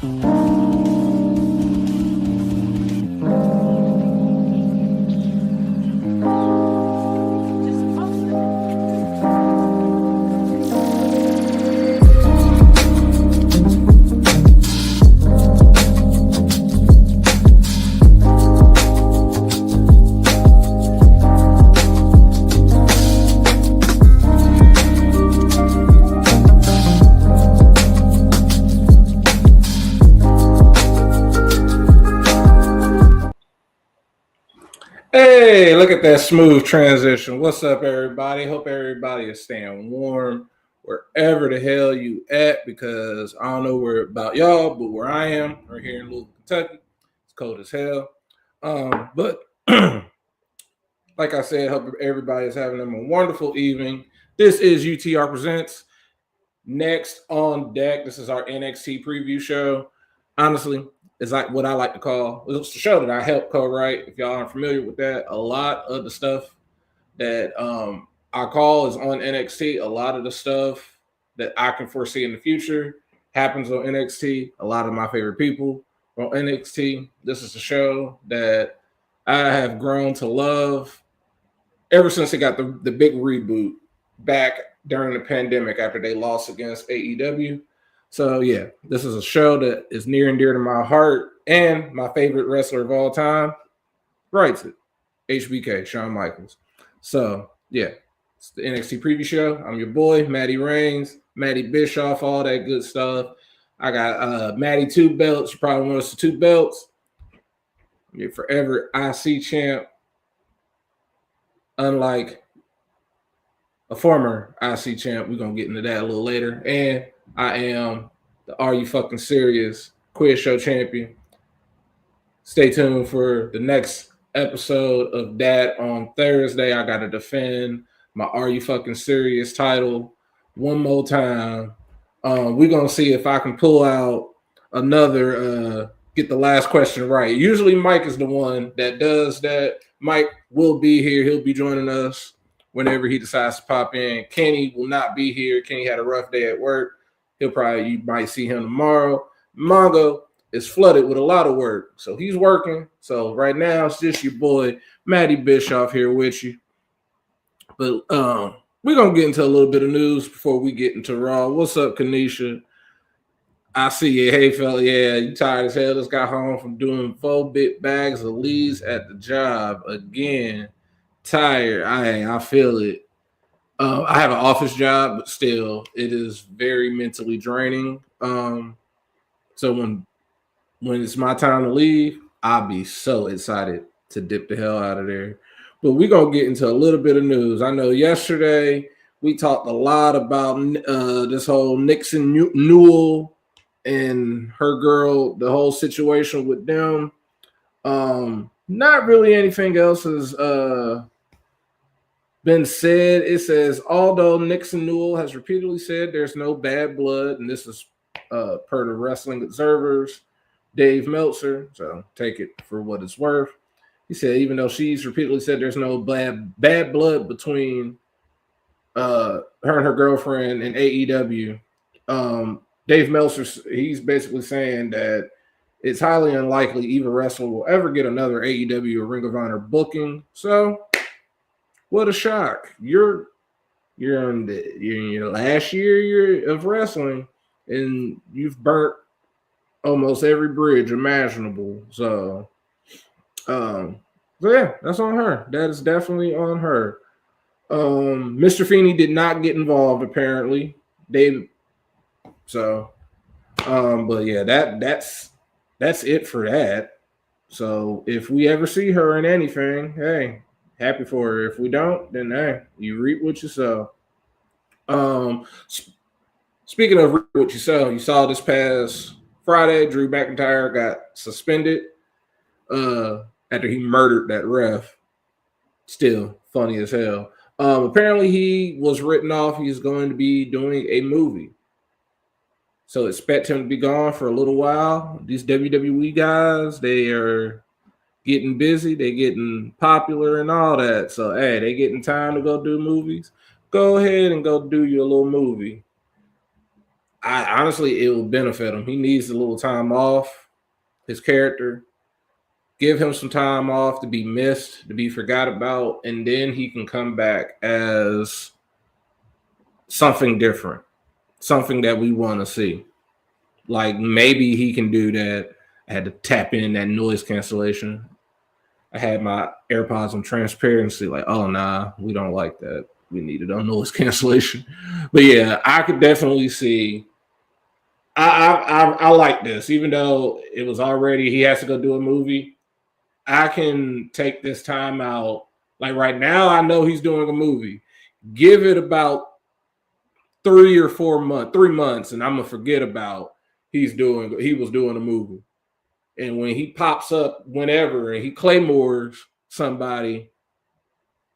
Hey, look at that smooth transition. What's up, everybody? Hope everybody is staying warm wherever the hell you at, because I don't know where about y'all, but where I am, right here in Louisville, Kentucky, it's cold as hell. But like I said, hope everybody is having a wonderful evening. This is UTR Presents. Next on deck, this is our NXT preview show. Honestly, it's like what I like to call, it's the show that I help co-write. If y'all aren't familiar with that, a lot of the stuff that I call is on NXT. A lot of the stuff that I can foresee in the future happens on NXT. A lot of my favorite people are on NXT. This is a show that I have grown to love ever since it got the big reboot back during the pandemic after they lost against AEW. So yeah, this is a show that is near and dear to my heart, and my favorite wrestler of all time writes it, HBK, Shawn Michaels. So yeah, it's the NXT preview show. I'm your boy, Matty Reigns, Matty Bischoff, all that good stuff. I got Matty 2 belts. You probably want us to 2 belts. I'm your forever IC champ. Unlike a former IC champ, we're going to get into that a little later. And I am the Are You Fucking Serious quiz show champion. Stay tuned for the next episode of that on Thursday. I got to defend my Are You Fucking Serious title one more time. We're going to see if I can pull out another, get the last question right. Usually Mike is the one that does that. Mike will be here. He'll be joining us whenever he decides to pop in. Kenny will not be here. Kenny had a rough day at work. You might see him tomorrow. Mongo is flooded with a lot of work, so he's working. So right now it's just your boy Matty Bischoff here with you. But we're gonna get into a little bit of news before we get into Raw. What's up, Kanisha? I see you. Hey, fella. Yeah, you tired as hell. Just got home from doing 4-bit bags of leads at the job again. Tired. I feel it. I have an office job, but still, it is very mentally draining. So when it's my time to leave, I'll be so excited to dip the hell out of there. But we're going to get into a little bit of news. I know yesterday we talked a lot about this whole Nixon Newell and her girl, the whole situation with them. Not really anything else has been said. It says, although Nixon Newell has repeatedly said there's no bad blood, and this is per the Wrestling Observer's Dave Meltzer, so take it for what it's worth. He said even though she's repeatedly said there's no bad blood between her and her girlfriend and AEW, Dave Meltzer, he's basically saying that it's highly unlikely either wrestler will ever get another AEW or Ring of Honor booking. So what a shock. You're in your last year of wrestling, and you've burnt almost every bridge imaginable. So yeah, that's on her. That is definitely on her. Mr. Feeney did not get involved, apparently. But yeah, that's it for that. So if we ever see her in anything, hey, happy for her. If we don't, then hey, you reap what you sow. Speaking of reap what you sow, you saw this past Friday, Drew McIntyre got suspended after he murdered that ref. Still funny as hell. Apparently he was written off. He's going to be doing a movie. So expect him to be gone for a little while. These WWE guys, they are getting busy. They're getting popular and all that. So, hey, they getting time to go do movies. Go ahead and go do your little movie. I honestly, it will benefit him. He needs a little time off. His character, give him some time off to be missed, to be forgot about, and then he can come back as something different, something that we want to see. Like maybe he can do that. I had to tap in that noise cancellation. I had my AirPods on transparency, like, oh nah, we don't like that. We needed on noise cancellation. But yeah, I could definitely see. I like this, even though it was already he has to go do a movie. I can take this time out. Like right now, I know he's doing a movie. Give it about 3 months, and I'm gonna forget about he was doing a movie. And when he pops up whenever and he claymores somebody,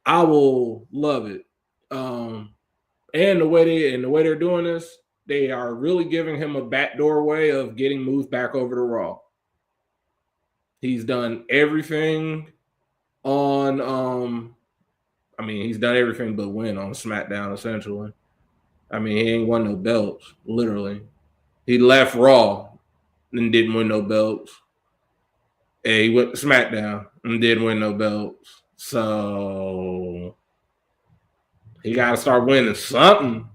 I will love it. And the way they're doing this, they are really giving him a backdoor way of getting moved back over to Raw. He's done everything on he's done everything but win on SmackDown essentially. I mean, he ain't won no belts, literally. He left Raw and didn't win no belts. And he went to SmackDown and didn't win no belts. So he got to start winning something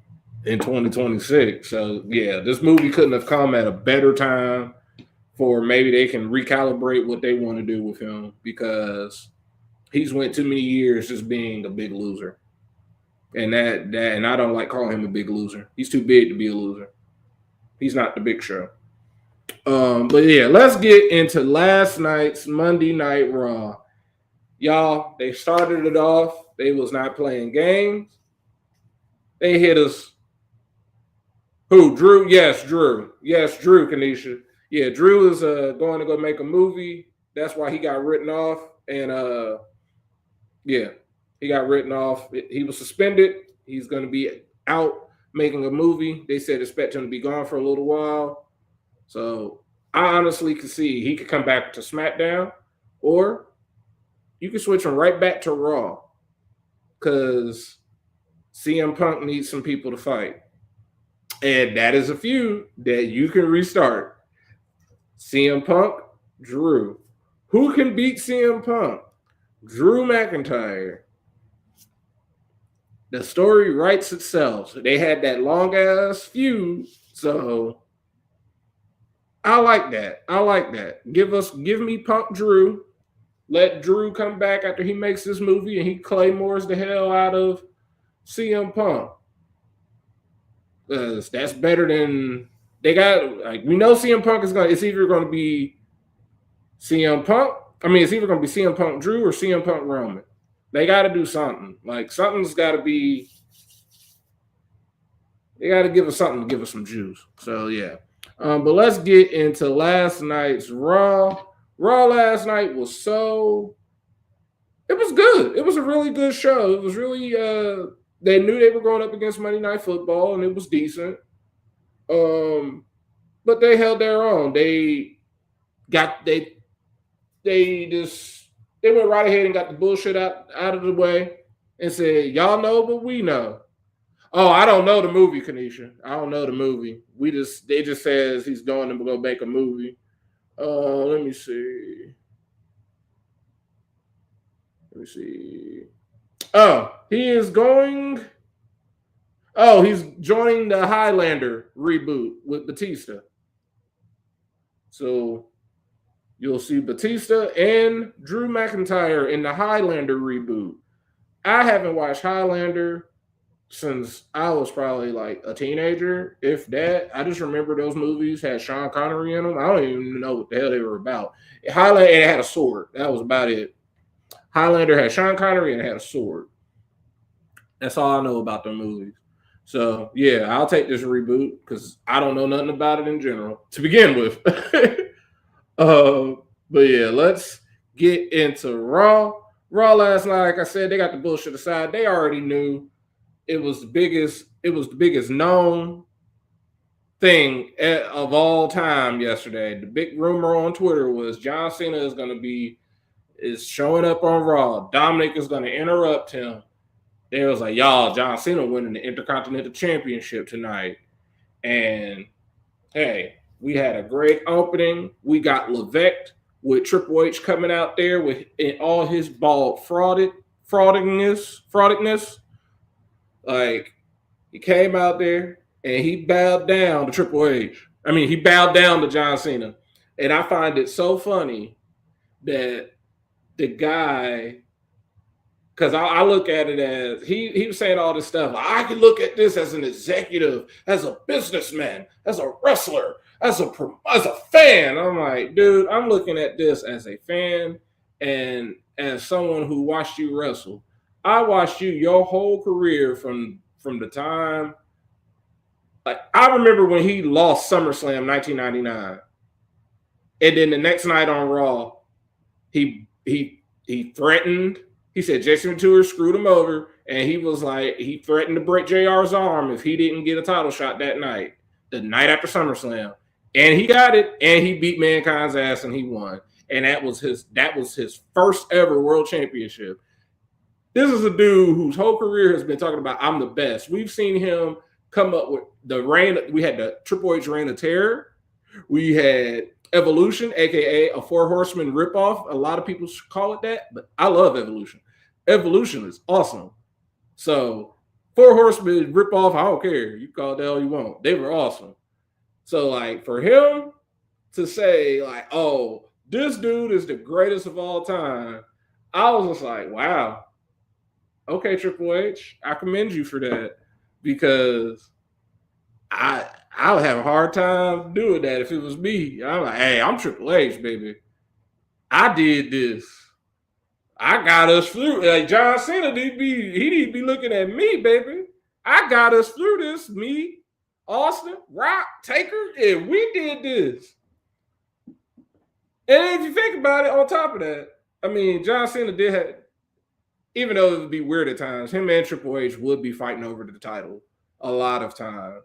in 2026. So yeah, this movie couldn't have come at a better time for maybe they can recalibrate what they want to do with him because he's went too many years just being a big loser. And and I don't like calling him a big loser. He's too big to be a loser. He's not the Big Show. But yeah, let's get into last night's Monday Night Raw. Y'all, they started it off. They was not playing games. They hit us. Who? Drew? Yes, Drew. Yes, Drew, Kanisha. Yeah, Drew is going to go make a movie. That's why he got written off. And yeah, he got written off. He was suspended. He's going to be out making a movie. They said expect him to be gone for a little while. So I honestly could see he could come back to SmackDown, or you could switch him right back to Raw because CM Punk needs some people to fight. And that is a feud that you can restart. CM Punk, Drew. Who can beat CM Punk? Drew McIntyre. The story writes itself. They had that long ass feud, so I like that. I like that. Give me Punk Drew. Let Drew come back after he makes this movie and he claymores the hell out of CM Punk. Because that's better than they got. Like we know CM Punk it's either going to be CM Punk. I mean, it's either going to be CM Punk Drew or CM Punk Roman. They got to do something. Like something's got to be. They got to give us something to give us some juice. So yeah. But let's get into last night's Raw. Raw last night was it was good. It was a really good show. It was really they knew they were going up against Monday Night Football and it was decent. But they held their own. They went right ahead and got the bullshit out of the way and said, y'all know, but we know. Oh, I don't know the movie, Kanisha. I don't know the movie. They just says he's going to go make a movie. Let me see. Oh, he's joining the Highlander reboot with Batista. So you'll see Batista and Drew McIntyre in the Highlander reboot. I haven't watched Highlander since I was probably like a teenager, if that. I just remember those movies had Sean Connery in them. I don't even know what the hell they were about. Highlander, it had a sword. That was about it. Highlander had Sean Connery and it had a sword. That's all I know about the movies. So yeah, I'll take this reboot because I don't know nothing about it in general to begin with. But yeah, let's get into Raw. Raw last night, like I said, they got the bullshit aside. They already knew it was the biggest known thing of all time yesterday. The big rumor on Twitter was John Cena is showing up on Raw. Dominic is going to interrupt him. They was like, y'all, John Cena winning the Intercontinental Championship tonight. And hey, we had a great opening. We got Levesque with Triple H coming out there with in all his bald fraudiness. Like he came out there and he bowed down to Triple H. I mean, he bowed down to John Cena. And I find it so funny that the guy, because I look at it as he was saying all this stuff. I can look at this as an executive, as a businessman, as a wrestler, as a fan. I'm like, dude, I'm looking at this as a fan and as someone who watched you wrestle. I watched you your whole career from the time. Like I remember when he lost SummerSlam 1999, and then the next night on Raw, he threatened. He said Jason Ventura screwed him over, and he was like, he threatened to break JR's arm if he didn't get a title shot that night, the night after SummerSlam, and he got it, and he beat Mankind's ass, and he won, and that was his first ever world championship. This is a dude whose whole career has been talking about I'm the best. We've seen him come up with the reign. We had the Triple H Reign of Terror. We had Evolution, aka a Four Horsemen ripoff. A lot of people call it that, but I love Evolution. Evolution is awesome. So Four Horsemen ripoff, I don't care. You call it the hell you want. They were awesome. So like for him to say like, oh, this dude is the greatest of all time, I was just like, wow. Okay, Triple H, I commend you for that because I would have a hard time doing that if it was me. I'm like, hey, I'm Triple H, baby. I did this. I got us through. Like John Cena need to be looking at me, baby. I got us through this. Me, Austin, Rock, Taker, and we did this. And if you think about it, on top of that, I mean, John Cena did have, even though it would be weird at times, him and Triple H would be fighting over the title a lot of time.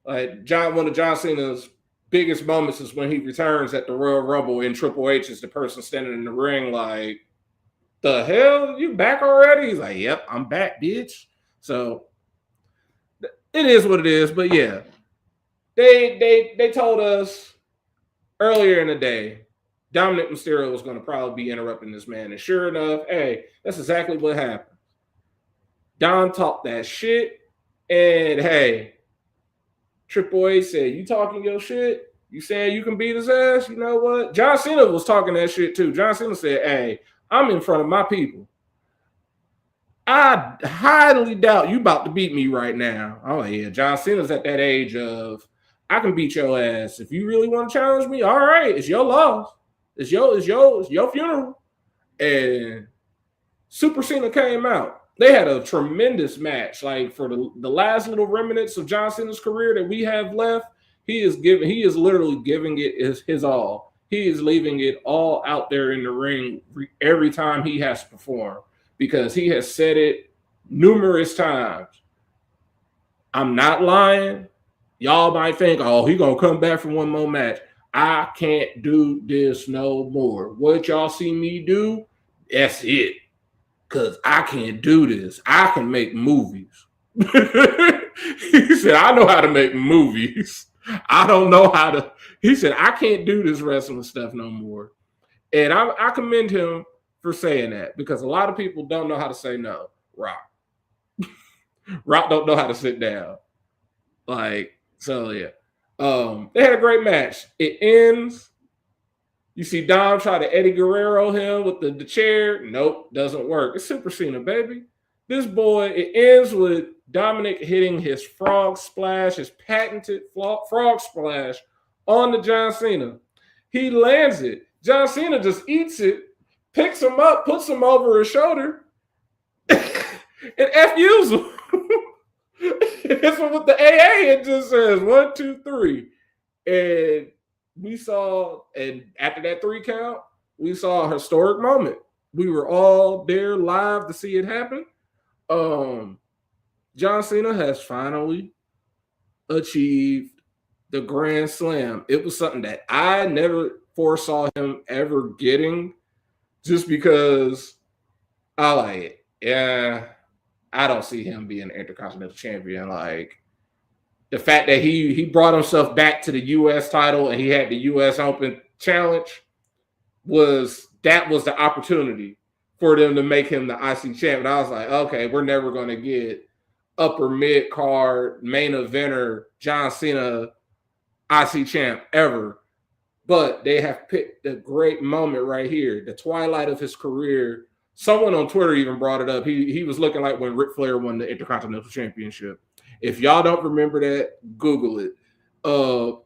Like one of John Cena's biggest moments is when he returns at the Royal Rumble and Triple H is the person standing in the ring like, the hell? You back already? He's like, yep, I'm back, bitch. So it is what it is. But yeah, they told us earlier in the day Dominic Mysterio was going to probably be interrupting this man. And sure enough, hey, that's exactly what happened. Dom talked that shit. And hey, Triple H said, you talking your shit? You saying you can beat his ass? You know what? John Cena was talking that shit too. John Cena said, hey, I'm in front of my people. I highly doubt you about to beat me right now. Oh, yeah. John Cena's at that age of, I can beat your ass. If you really want to challenge me, all right, it's your loss. It's your funeral. And Super Cena came out. They had a tremendous match. Like for the last little remnants of John Cena's career that we have left, he is literally giving it his all. He is leaving it all out there in the ring every time he has to perform because he has said it numerous times. I'm not lying. Y'all might think, oh, he gonna come back for one more match. I can't do this no more. What y'all see me do, that's it. Because I can't do this. I can make movies. He said, I know how to make movies. I don't know how to. He said, I can't do this wrestling stuff no more. And I commend him for saying that because a lot of people don't know how to say no. Rock. Rock don't know how to sit down. Like, so yeah. They had a great match. It ends. You see Dom try to Eddie Guerrero him with the chair. Nope, doesn't work. It's Super Cena, baby. This boy, it ends with Dominic hitting his frog splash, his patented frog splash on the John Cena. He lands it. John Cena just eats it, picks him up, puts him over his shoulder, and FUs him. This one with the AA, it just says 1, 2, 3. And we saw, and after that 3 count, we saw a historic moment. We were all there live to see it happen. John Cena has finally achieved the Grand Slam. It was something that I never foresaw him ever getting just because I like it. Yeah, I don't see him being an Intercontinental Champion. Like, the fact that he brought himself back to the U.S. title and he had the U.S. Open challenge was the opportunity for them to make him the IC champ. And I was like, okay, we're never going to get upper mid card main eventer John Cena IC champ ever. But they have picked a great moment right here, the twilight of his career. Someone on Twitter even brought it up. He was looking like when Ric Flair won the Intercontinental Championship. If y'all don't remember that, Google it.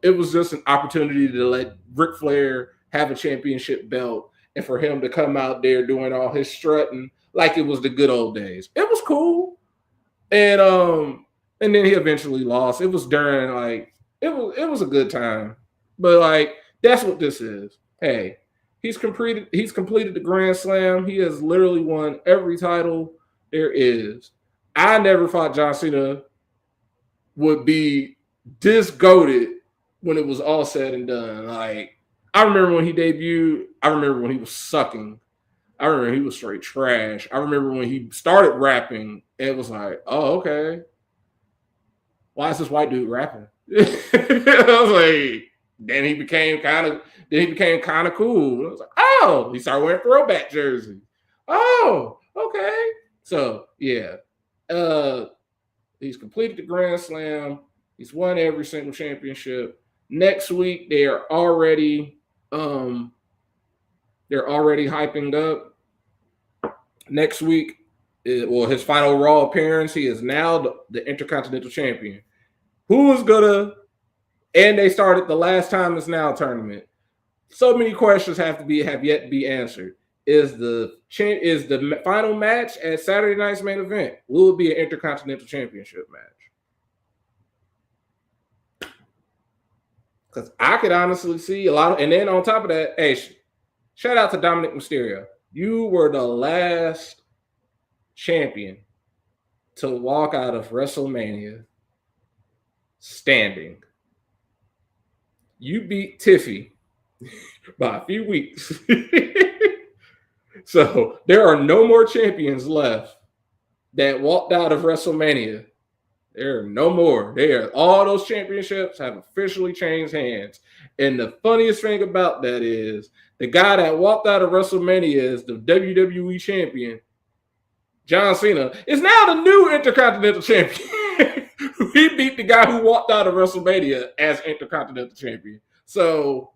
It was just an opportunity to let Ric Flair have a championship belt and for him to come out there doing all his strutting like it was the good old days. It was cool. And then he eventually lost. It was during like it was a good time. But like that's what this is. Hey, he's completed the Grand Slam. He has literally won every title there is. I never thought John Cena would be this goated when it was all said and done. Like, I remember when he debuted, I remember when he was sucking. I remember he was straight trash. I remember when he started rapping, it was like, oh, okay. Why is this white dude rapping? I was like, then he became kind of cool. I was like, oh, he started wearing throwback jerseys. Oh, okay. So yeah. He's completed the Grand Slam. He's won every single championship. Next week, they're already hyping up. Next week, his final Raw appearance, he is now the Intercontinental Champion. Who is gonna? And they started the Last Time Is Now tournament. So many questions have yet to be answered. Is the final match at Saturday night's main event? Will it be an Intercontinental Championship match? Because I could honestly see a lot of, and then on top of that, hey, shout out to Dominic Mysterio. You were the last champion to walk out of WrestleMania standing. You beat Tiffy by a few weeks. So there are no more champions left that walked out of WrestleMania. There are no more. All those championships have officially changed hands. And the funniest thing about that is the guy that walked out of WrestleMania as the WWE champion, John Cena, is now the new Intercontinental Champion. He beat the guy who walked out of WrestleMania as Intercontinental Champion. So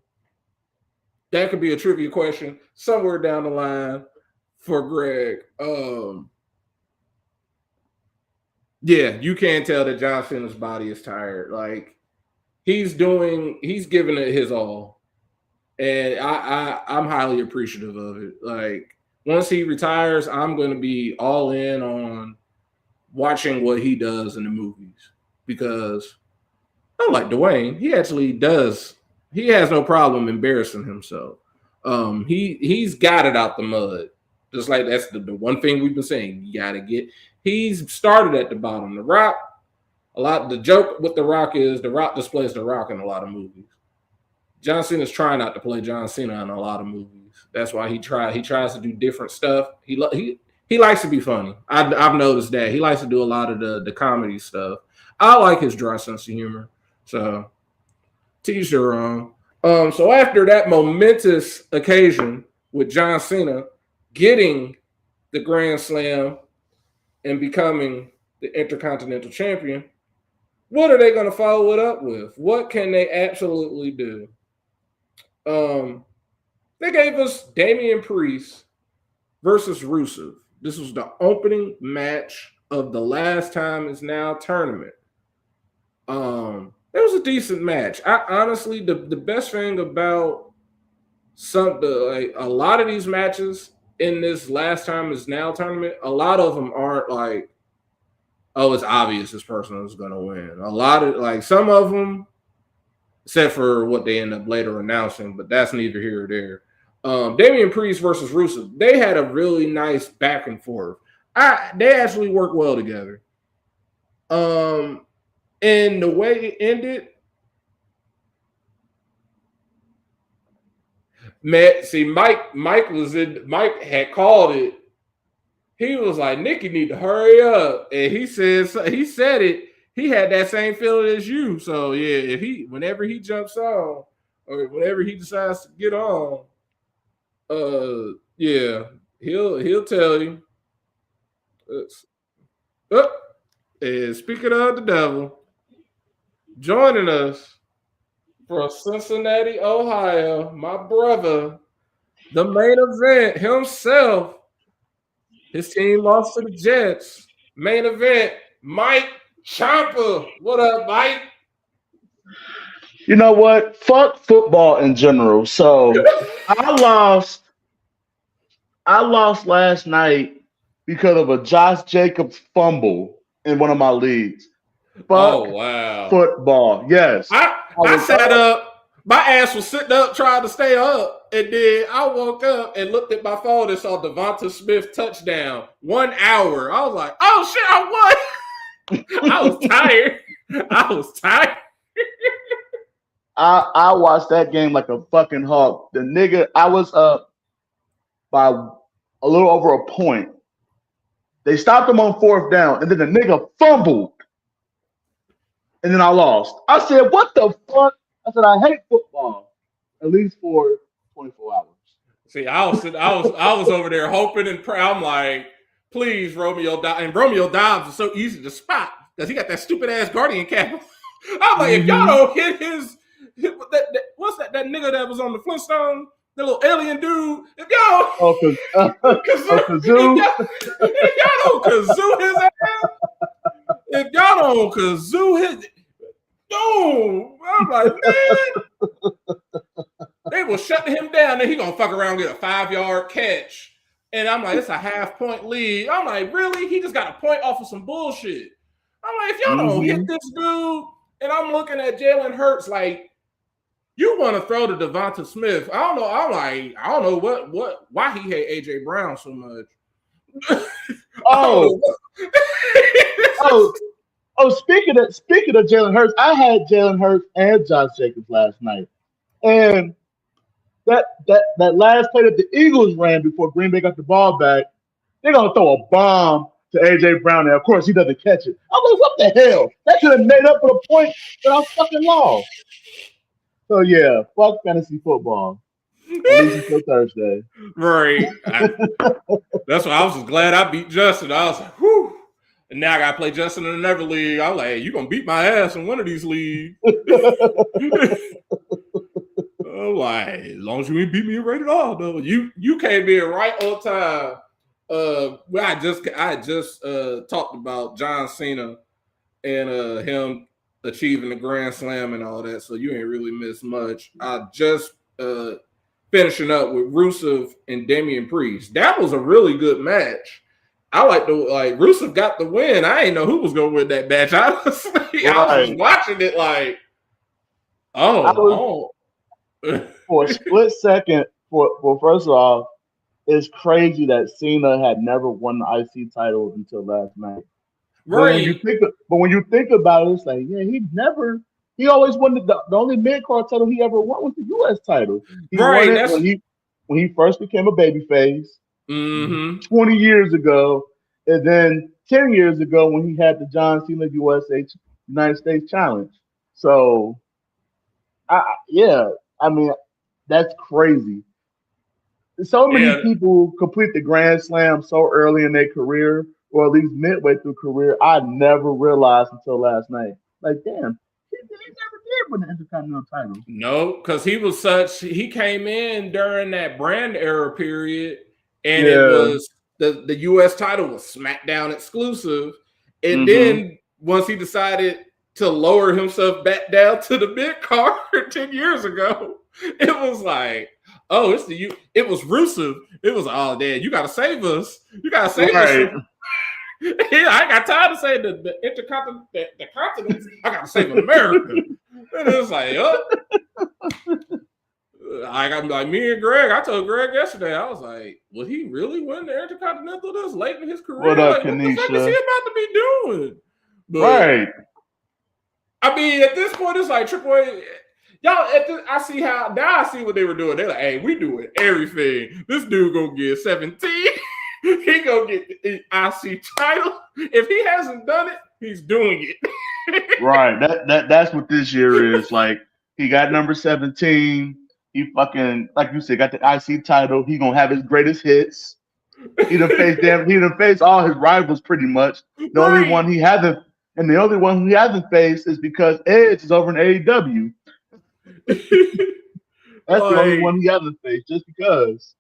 that could be a trivia question somewhere down the line for Greg. Yeah, you can tell that John Cena's body is tired. Like he's giving it his all. And I'm highly appreciative of it. Like once he retires, I'm going to be all in on watching what he does in the movies because unlike Dwayne, he actually does. He has no problem embarrassing himself. He's got it out the mud. Just like that's the one thing we've been saying. You got to get. He's started at the bottom. The Rock, the joke with The Rock is The Rock displays The Rock in a lot of movies. John Cena's trying not to play John Cena in a lot of movies. That's why he tries to do different stuff. He likes to be funny. I've noticed that. He likes to do a lot of the comedy stuff. I like his dry sense of humor. So, tease your own. So after that momentous occasion with John Cena getting the Grand Slam and becoming the Intercontinental Champion, what are they going to follow it up with? What can they absolutely do? They gave us Damian Priest versus Rusev. This was the opening match of the Last Time Is Now tournament. It was a decent match. I honestly, the best thing about a lot of these matches in this Last Time Is Now tournament, a lot of them aren't like, oh, it's obvious this person is going to win. A lot of like some of them, except for what they end up later announcing, but that's neither here or there. Damian Priest versus Rusev, they had a really nice back and forth. They actually worked well together. And the way it ended, man, see, Mike had called it. He was like, Nikki need to hurry up. And he said it. he had that same feeling as you. So yeah, if whenever he jumps on or whenever he decides to get on, yeah, he'll tell you. And speaking of the devil, joining us from Cincinnati, Ohio, my brother, the main event himself. His team lost to the Jets. Main event, Mike Champa. What up, Mike? You know what? Fuck football in general. So I lost. I lost last night because of a Josh Jacobs fumble in one of my leagues. Oh Fuck wow. football. Yes, I I was sat up. up. My ass was sitting up trying to stay up. And then I woke up and looked at my phone and saw Devonta Smith touchdown. 1 hour. I was like, oh shit, I won. I was tired. I was tired. I watched that game like a fucking hawk. The nigga, I was up by a little over a point. They stopped him on fourth down, and then the nigga fumbled, and then I lost. I said, "What the fuck?" I said, "I hate football, at least for 24 hours." See, I was over there hoping and praying. I'm like, please, Romeo Dobbs. And Romeo Dobbs is so easy to spot because he got that stupid ass guardian cap. I'm like, if y'all Mm-hmm. don't what's that nigga that was on the Flintstones, the little alien dude? If y'all, Oh, cause, oh, Kazoo. if y'all don't kazoo his ass, if y'all don't kazoo his, no, I'm like, man. They will shut him down, and he gonna fuck around and get a 5-yard catch. And I'm like, it's a half-point lead. I'm like, really? He just got a point off of some bullshit. I'm like, if y'all don't hit Mm-hmm. this dude, and I'm looking at Jalen Hurts like, you want to throw to Devonta Smith. I don't know. I'm like, I don't know why he hate AJ Brown so much. I don't Oh, know. oh, oh. Speaking of Jalen Hurts, I had Jalen Hurts and Josh Jacobs last night, and that last play that the Eagles ran before Green Bay got the ball back, they're gonna throw a bomb to AJ Brown, and of course he doesn't catch it. I'm like, what the hell? That could have made up for the point that I fucking lost. So yeah, fuck fantasy football. At least until Thursday. Right. That's why I was just glad I beat Justin. I was like, whew. And now I gotta play Justin in another league. I was like, hey, you gonna beat my ass in one of these leagues. Oh, like, as long as you ain't beat me in rated R, though. You came in right on time. Well, I just talked about John Cena and him achieving the Grand Slam and all that, so you ain't really missed much. I just finishing up with Rusev and Damian Priest. That was a really good match. I like Rusev got the win. I didn't know who was gonna win that match. Honestly, I was just Right. watching it like, I was oh. for a split second. For first of all, it's crazy that Cena had never won the IC title until last night. Right. But when you think about it, it's like, yeah, he always won the only mid card title he ever won was the US title. He won Right. it That's when he first became a babyface 20 years ago, and then 10 years ago when he had the John Cena USA United States Challenge. So yeah, I mean, that's crazy. So many yeah. people complete the Grand Slam so early in their career, or at least midway through career. I never realized until last night. Like, damn, he never did win the Intercontinental title. No, because he came in during that brand era period, and it Yeah. was the US title was SmackDown exclusive. And Mm-hmm. then once he decided to lower himself back down to the mid card 10 years ago, it was like, oh, it was Rusev. It was, oh damn, you gotta save us. You gotta save us Right. from I got time to say the intercontinent, the continents. I got to save America. And it was like, oh, I got like me and Greg. I told Greg yesterday. I was like, will he really win the Intercontinental this late in his What career? up, Like, what the fuck is he Kanisha? about to be doing? But Right. I mean, at this point, it's like Triple A. Y'all, I see what they were doing. They're like, hey, we doing everything. This dude gonna get 17. He gonna get the IC title. If he hasn't done it, he's doing it. Right. That's what this year is. Like he got number 17. He fucking, like you said, got the IC title. He gonna have his greatest hits. He done faced all his rivals pretty much. The only Right. one he hasn't, and the only one he hasn't faced is because Edge is over in AEW. That's the only one he hasn't faced, just because.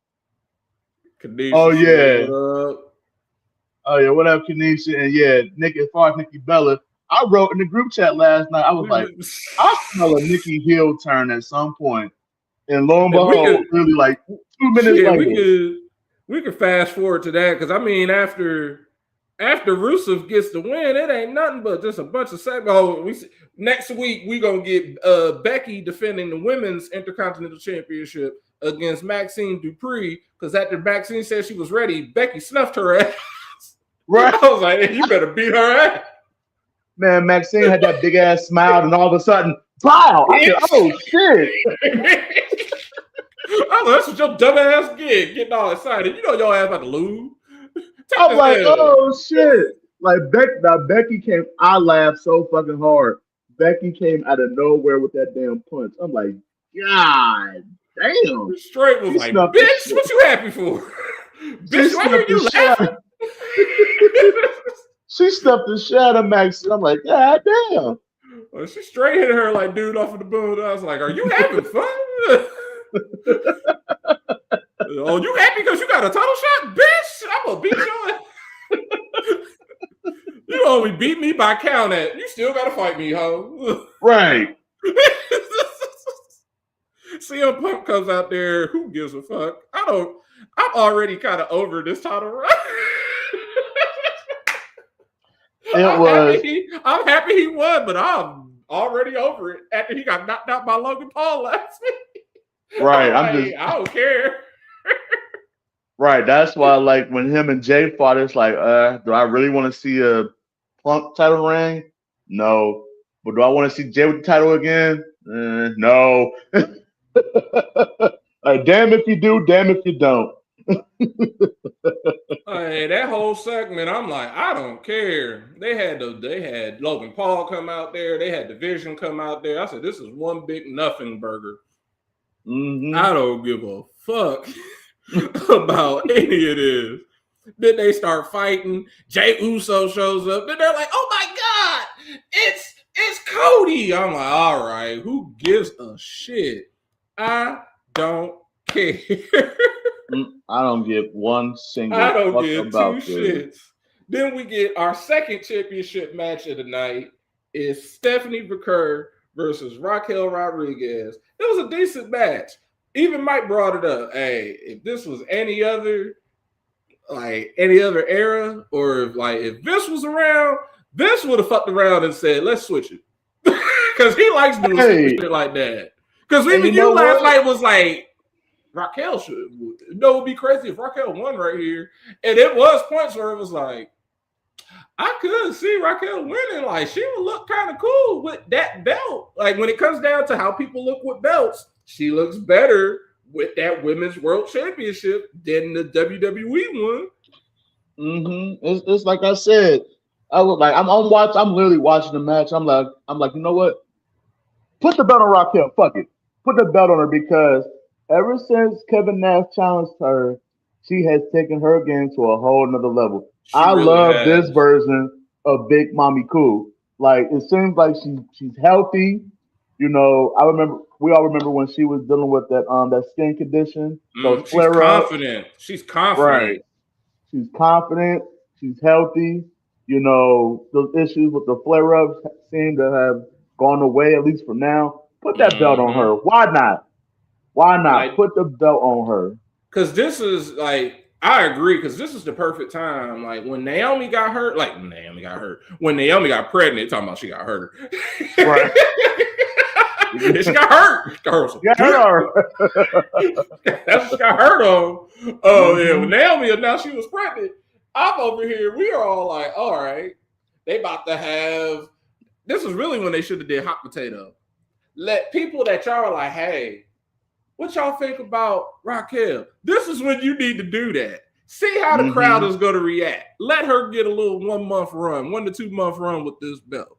Kanisha Oh yeah. What up? Oh yeah, what up, Kanisha? And yeah, Nick, as far as Nikki Bella, I wrote in the group chat last night, I was like, I smell a Nikki heel turn at some point. And lo and behold, really like 2 minutes later. We could fast forward to that because I mean after Rusev gets the win, it ain't nothing but just a bunch of segments. Next week we gonna get Becky defending the women's Intercontinental Championship against Maxine Dupree because after Maxine said she was ready, Becky snuffed her ass. Right. I was like, hey, you better beat her ass. Man, Maxine had that big ass smile, and all of a sudden, wow! Oh shit! I know that's what your dumb ass getting all excited. You know your ass about to lose. I'm like, oh shit! Like Becky came. I laughed so fucking hard. Becky came out of nowhere with that damn punch. I'm like, God damn! Straight was like, bitch, what you happy for? Bitch, why are you laughing? She stuffed the shit out of Max. I'm like, God damn. Well, she straight hit her like dude off of the boot. I was like, are you having fun? Oh, you happy because you got a title shot? Bitch, I'm gonna beat your ass. You only beat me by count at. You still gotta fight me, ho. Right. CM Punk comes out there. Who gives a fuck? I'm already kind of over this title run. I'm happy he won, but I'm already over it after he got knocked out by Logan Paul last week. Right. I don't care. Right. That's why, like, when him and Jay fought, it's like, do I really want to see a Punk title reign? No. But do I want to see Jay with the title again? No. Like, damn if you do, damn if you don't. Hey, that whole segment, I'm like, I don't care. They had Logan Paul come out there. They had Division come out there. I said, this is one big nothing burger. Mm-hmm. I don't give a fuck about any of this. Then they start fighting. Jey Uso shows up. Then they're like, oh my God, it's Cody. I'm like, all right, who gives a shit? I don't care. I don't get one single. I don't get two shits. Then we get our second championship match of the night is Stephanie McCurry versus Raquel Rodriguez. It was a decent match. Even Mike brought it up. Hey, if this was any other era, or if Vince was around, Vince would have fucked around and said, let's switch it. Because he likes doing shit like that. Because even you last night was like, Raquel should. It would be crazy if Raquel won right here. And it was points where it was like, I could see Raquel winning. Like, she would look kind of cool with that belt. Like, when it comes down to how people look with belts, she looks better with that Women's World Championship than the WWE one. Mm-hmm. It's like I said. I was like, I'm literally watching the match. I'm like, you know what? Put the belt on Raquel. Fuck it. Put the belt on her, because ever since Kevin Nash challenged her, she has taken her game to a whole nother level. I really love this version of Big Mommy Cool. Like, it seems like she's healthy. You know, we all remember when she was dealing with that skin condition. So she's confident. She's confident. Right. She's confident. She's healthy. You know, those issues with the flare-ups seem to have gone away, at least for now. Put that belt on her. Why not? Why not? Like, put the belt on her. Because this is like, I agree, because this is the perfect time. Like, when Naomi got hurt, when Naomi got pregnant, talking about she got hurt. Right. She got hurt. Got hurt. That's what she got hurt on. Oh, yeah. When Naomi announced she was pregnant, I'm over here. We are all like, all right. They about to have, this is really when they should have did hot potato. Let people that y'all are like, hey, what y'all think about Raquel? This is when you need to do that. See how the crowd is going to react. Let her get a little 1 month run, 1 to 2 month run with this belt.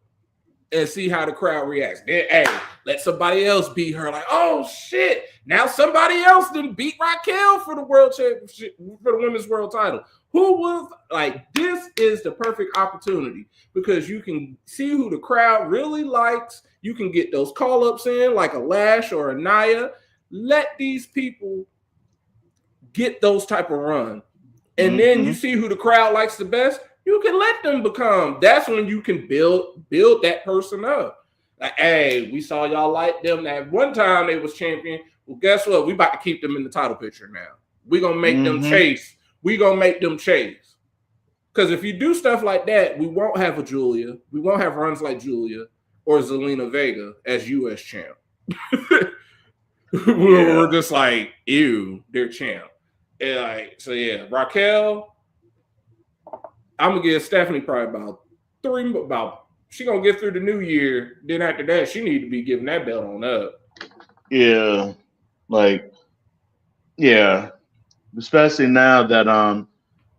and see how the crowd reacts. Then, hey, let somebody else beat her. Like, oh shit! Now somebody else didn't beat Raquel for the world championship, for the women's world title. Who was like? This is the perfect opportunity because you can see who the crowd really likes. You can get those call ups in, like a Lash or a Nia. Let these people get those type of run, and then you see who the crowd likes the best. You can let them become. That's when you can build that person up. Like, hey, we saw y'all like them that one time they was champion. Well, guess what? We about to keep them in the title picture now. We gonna make them chase. We gonna make them chase. Because if you do stuff like that, we won't have a Julia. We won't have runs like Julia or Zelina Vega as U.S. champ. We're just like, ew, they're champ. And like, so yeah, Raquel. I'm gonna give Stephanie probably about she gonna get through the new year. Then after that, she need to be giving that belt on up. Yeah, like especially now that and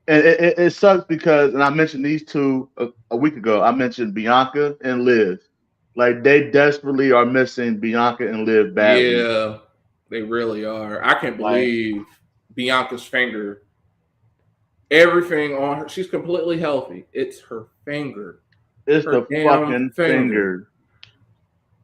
it sucks because, and I mentioned these two a week ago. I mentioned Bianca and Liv. Like they desperately are missing Bianca and Liv badly. Yeah, they really are. I can't believe Bianca's finger. Everything on her, she's completely healthy. It's her finger. It's her the fucking finger.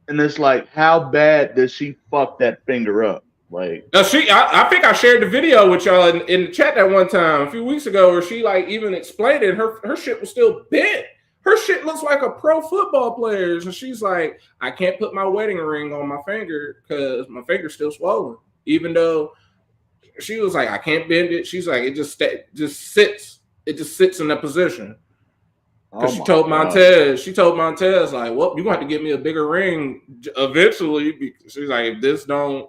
And it's like, how bad does she fuck that finger up? Like, I think I shared the video with y'all in the chat that one time a few weeks ago where she like even explained it. Her shit was still bent. Her shit looks like a pro football player's, and she's like, I can't put my wedding ring on my finger because my finger's still swollen, even though. She was like, I can't bend it. She's like, it just sits. It just sits in that position. Because she told Montez, like, well, you're going to have to get me a bigger ring eventually. Because she's like, if this don't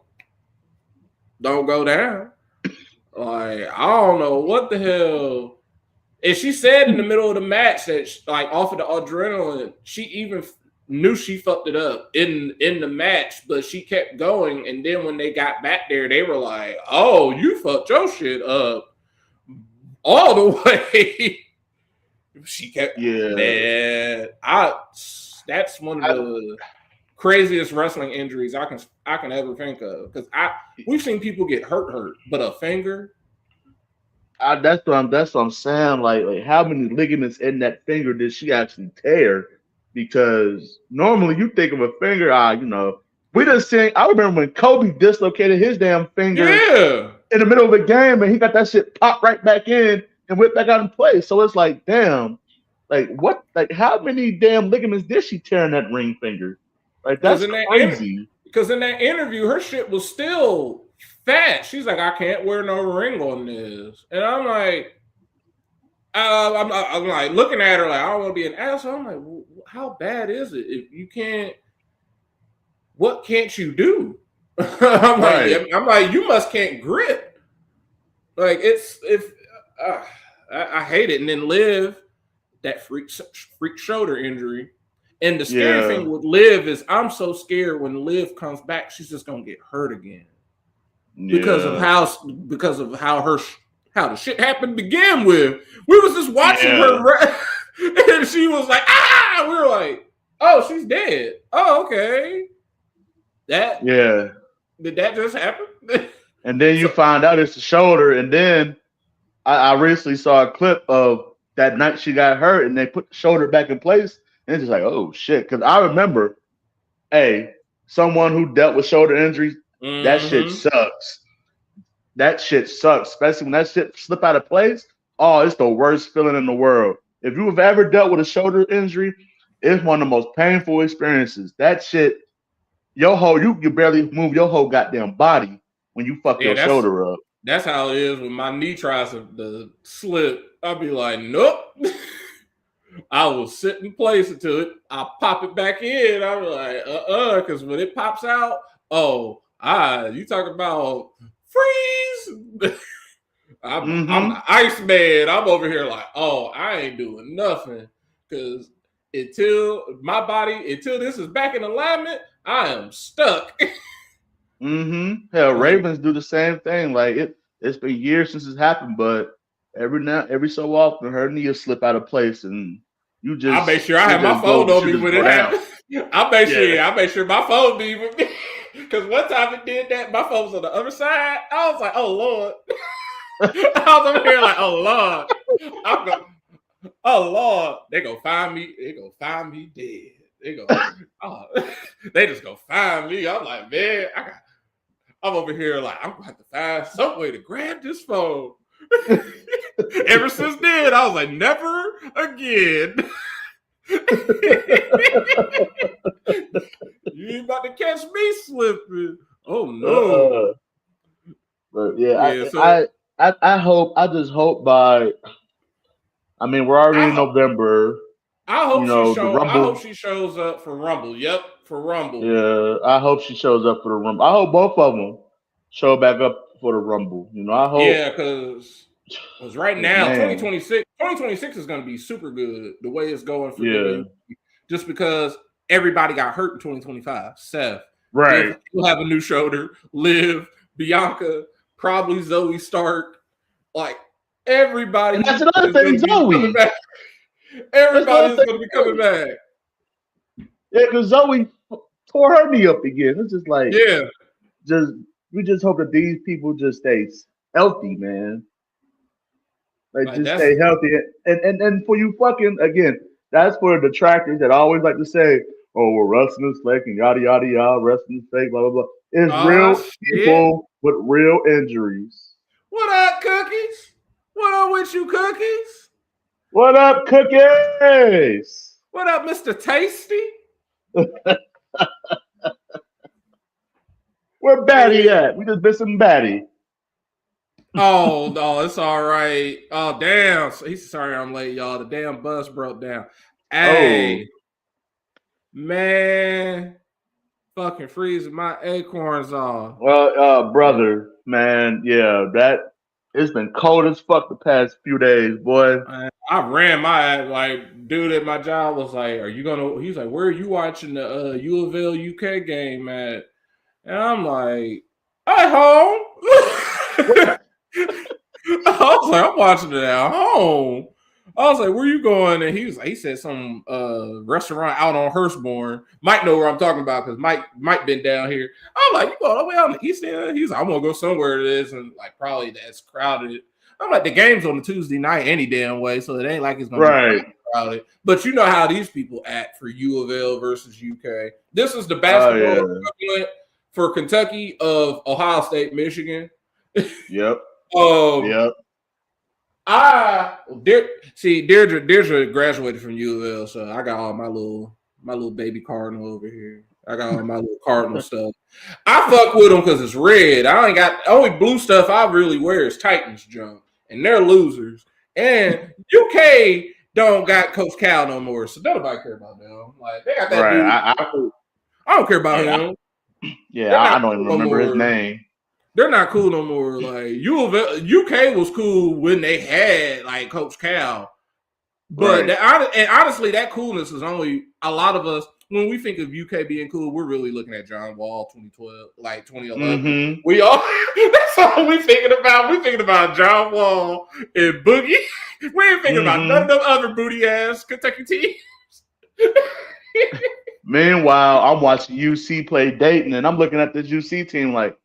go down, like, I don't know what the hell. And she said in the middle of the match that, like, off of the adrenaline, she even knew she fucked it up in the match, but she kept going. And then when they got back there, they were like, "Oh, you fucked your shit up all the way." She kept, man. That's one of the craziest wrestling injuries I can ever think of because we've seen people get hurt, but a finger. That's what I'm saying. Like how many ligaments in that finger did she actually tear? Because normally you think of a finger, we just seen. I remember when Kobe dislocated his damn finger in the middle of a game, and he got that shit popped right back in and went back out in place. So it's like, damn, like what? Like how many damn ligaments did she tear in that ring finger? Like that's crazy. Because in that interview, her shit was still fat. She's like, I can't wear no ring on this, and I'm like. I'm like looking at her like I don't want to be an asshole. I'm like, well, how bad is it? If you can't, what can't you do? I'm like, you must can't grip. Like I hate it. And then Liv, that freak shoulder injury, and the scary thing with Liv is I'm so scared when Liv comes back, she's just gonna get hurt again because of how the shit happened to begin with. We was just watching her, and she was like, "Ah!" We were like, "Oh, she's dead." Oh, okay. Did that just happen? And then you find out it's the shoulder, and then I recently saw a clip of that night she got hurt, and they put the shoulder back in place, and it's just like, oh shit. Because I remember, someone who dealt with shoulder injuries, that shit sucks. That shit sucks, especially when that shit slip out of place. Oh, it's the worst feeling in the world. If you have ever dealt with a shoulder injury, it's one of the most painful experiences. That shit, you barely move your whole goddamn body when you fuck your shoulder up. That's how it is when my knee tries to slip. I'll be like, nope. I will sit in place until I'll pop it back in. I'm like, because when it pops out, you talk about freeze. I'm the Iceman. I'm over here like, I ain't doing nothing because until this is back in alignment, I am stuck. Hell, Ravens do the same thing. Like it's been years since it's happened, but every so often her knee will slip out of place, and you just. I make sure I have my phone on me when it happens. I made sure my phone be with me. Because one time it did that, my phone was on the other side. I was like, oh Lord. I was over here like, oh Lord. Oh Lord. They gonna find me. They gonna find me dead. They just gonna find me. I'm like, man, I'm over here like, I'm gonna have to find some way to grab this phone. Ever since then, I was like, never again. You ain't about to catch me slipping. Oh no. But yeah, I hope. I just hope by. I mean, we're already in November. I hope the Rumble. I hope she shows up for Rumble. Yep, for Rumble. Yeah, I hope she shows up for the Rumble. I hope both of them show back up for the Rumble. I hope. Yeah, because right now, 2026 is going to be super good the way it's going for WWE. Just because everybody got hurt in 2025. Seth, right? He'll have a new shoulder. Liv, Bianca, probably Zoe Stark. Like everybody. And that's another thing, Zoe. Everybody's going to be coming back. Yeah, because Zoe tore her knee up again. It's just like, we just hope that these people just stay healthy, man. Like just stay healthy. And for you fucking, again, that's for the detractors that always like to say, oh, well, wrestling is fake and yada, yada, yada, wrestling is fake, blah, blah, blah. It's real people with real injuries. What up, Cookies? What up with you, Cookies? What up, Cookies? What up, Mr. Tasty? Where Batty at? We just missing Batty. Oh, no, it's all right. Oh, damn. He's sorry I'm late, y'all. The damn bus broke down. Hey, man. Fucking freezing my acorns off. Well, brother, man, yeah, it's been cold as fuck the past few days, boy. I ran my ass, like, dude at my job was like, he's like, where are you watching the U of L UK game at? And I'm like, at home. I was like, I'm watching it at home. I was like, where you going? And he said some restaurant out on Hurstbourne. Mike know where I'm talking about because Mike been down here. I'm like, you go all the way out on the East End? He's like, I'm gonna go somewhere it is and like probably that's crowded. I'm like, the game's on a Tuesday night any damn way, so it ain't like it's gonna be crowded. But you know how these people act for U of L versus UK. This is the basketball equivalent for Kentucky of Ohio State, Michigan. Yep. Yep. Deirdre graduated from U of L, so I got all my little baby Cardinal over here. I got all my little Cardinal stuff. I fuck with them because it's red. I ain't got only blue stuff I really wear is Titans junk, and they're losers. And UK don't got Coach Cal no more, so nobody care about them. Like they got that dude. I don't care about him. I don't even remember his name. They're not cool no more. Like UK was cool when they had like Coach Cal, but and honestly, that coolness is only a lot of us. When we think of UK being cool, we're really looking at John Wall 2012, like 2011. Mm-hmm. We all that's all we thinking about. We thinking about John Wall and Boogie. We ain't thinking about none of them other booty ass Kentucky teams. Meanwhile, I'm watching UC play Dayton, and I'm looking at this UC team like,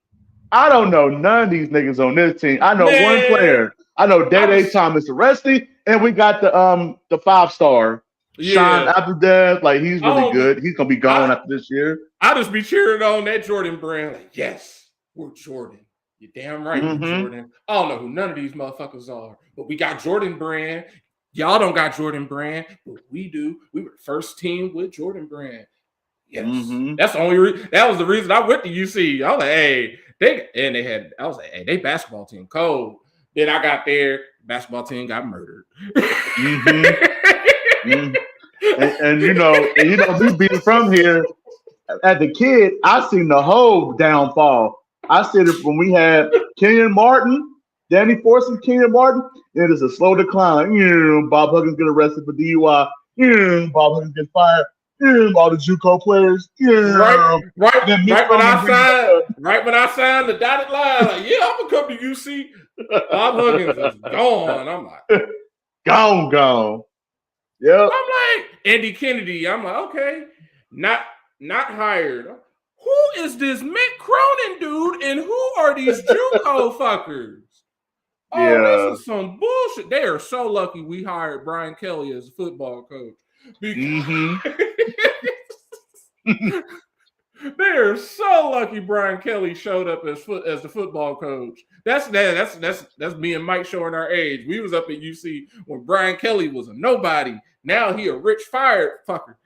I don't know none of these niggas on this team. I know one player. I know Day Thomas Arresti, and we got the 5-star Sean Abdel. Like he's really good. He's gonna be gone after this year. I just be cheering on that Jordan brand. Like, yes, we're Jordan. You're damn right, we're Jordan. I don't know who none of these motherfuckers are, but we got Jordan brand. Y'all don't got Jordan brand, but we do. We were the first team with Jordan brand. Yes, that's the only. That was the reason I went to UC. I was like, hey. I was like, hey, they basketball team cold. Then I got there, basketball team got murdered. And me being from here, as a kid, I seen the whole downfall. I seen it when we had Kenyon Martin, Danny Force and Kenyon Martin, and it's a slow decline. Like, Bob Huggins get arrested for DUI. Bob Huggins get fired. All the JUCO players. Right when I signed the dotted line, like, I'm gonna come to UC. Bob Huggins is gone. I'm like, gone. Yep. I'm like Andy Kennedy. I'm like, okay. not hired. Who is this Mick Cronin dude, and who are these JUCO fuckers? Oh, this is some bullshit. They are so lucky we hired Brian Kelly as a football coach. Because they are so lucky Brian Kelly showed up as the football coach. That's me and Mike showing our age. We was up at UC when Brian Kelly was a nobody. Now he a rich fired fucker.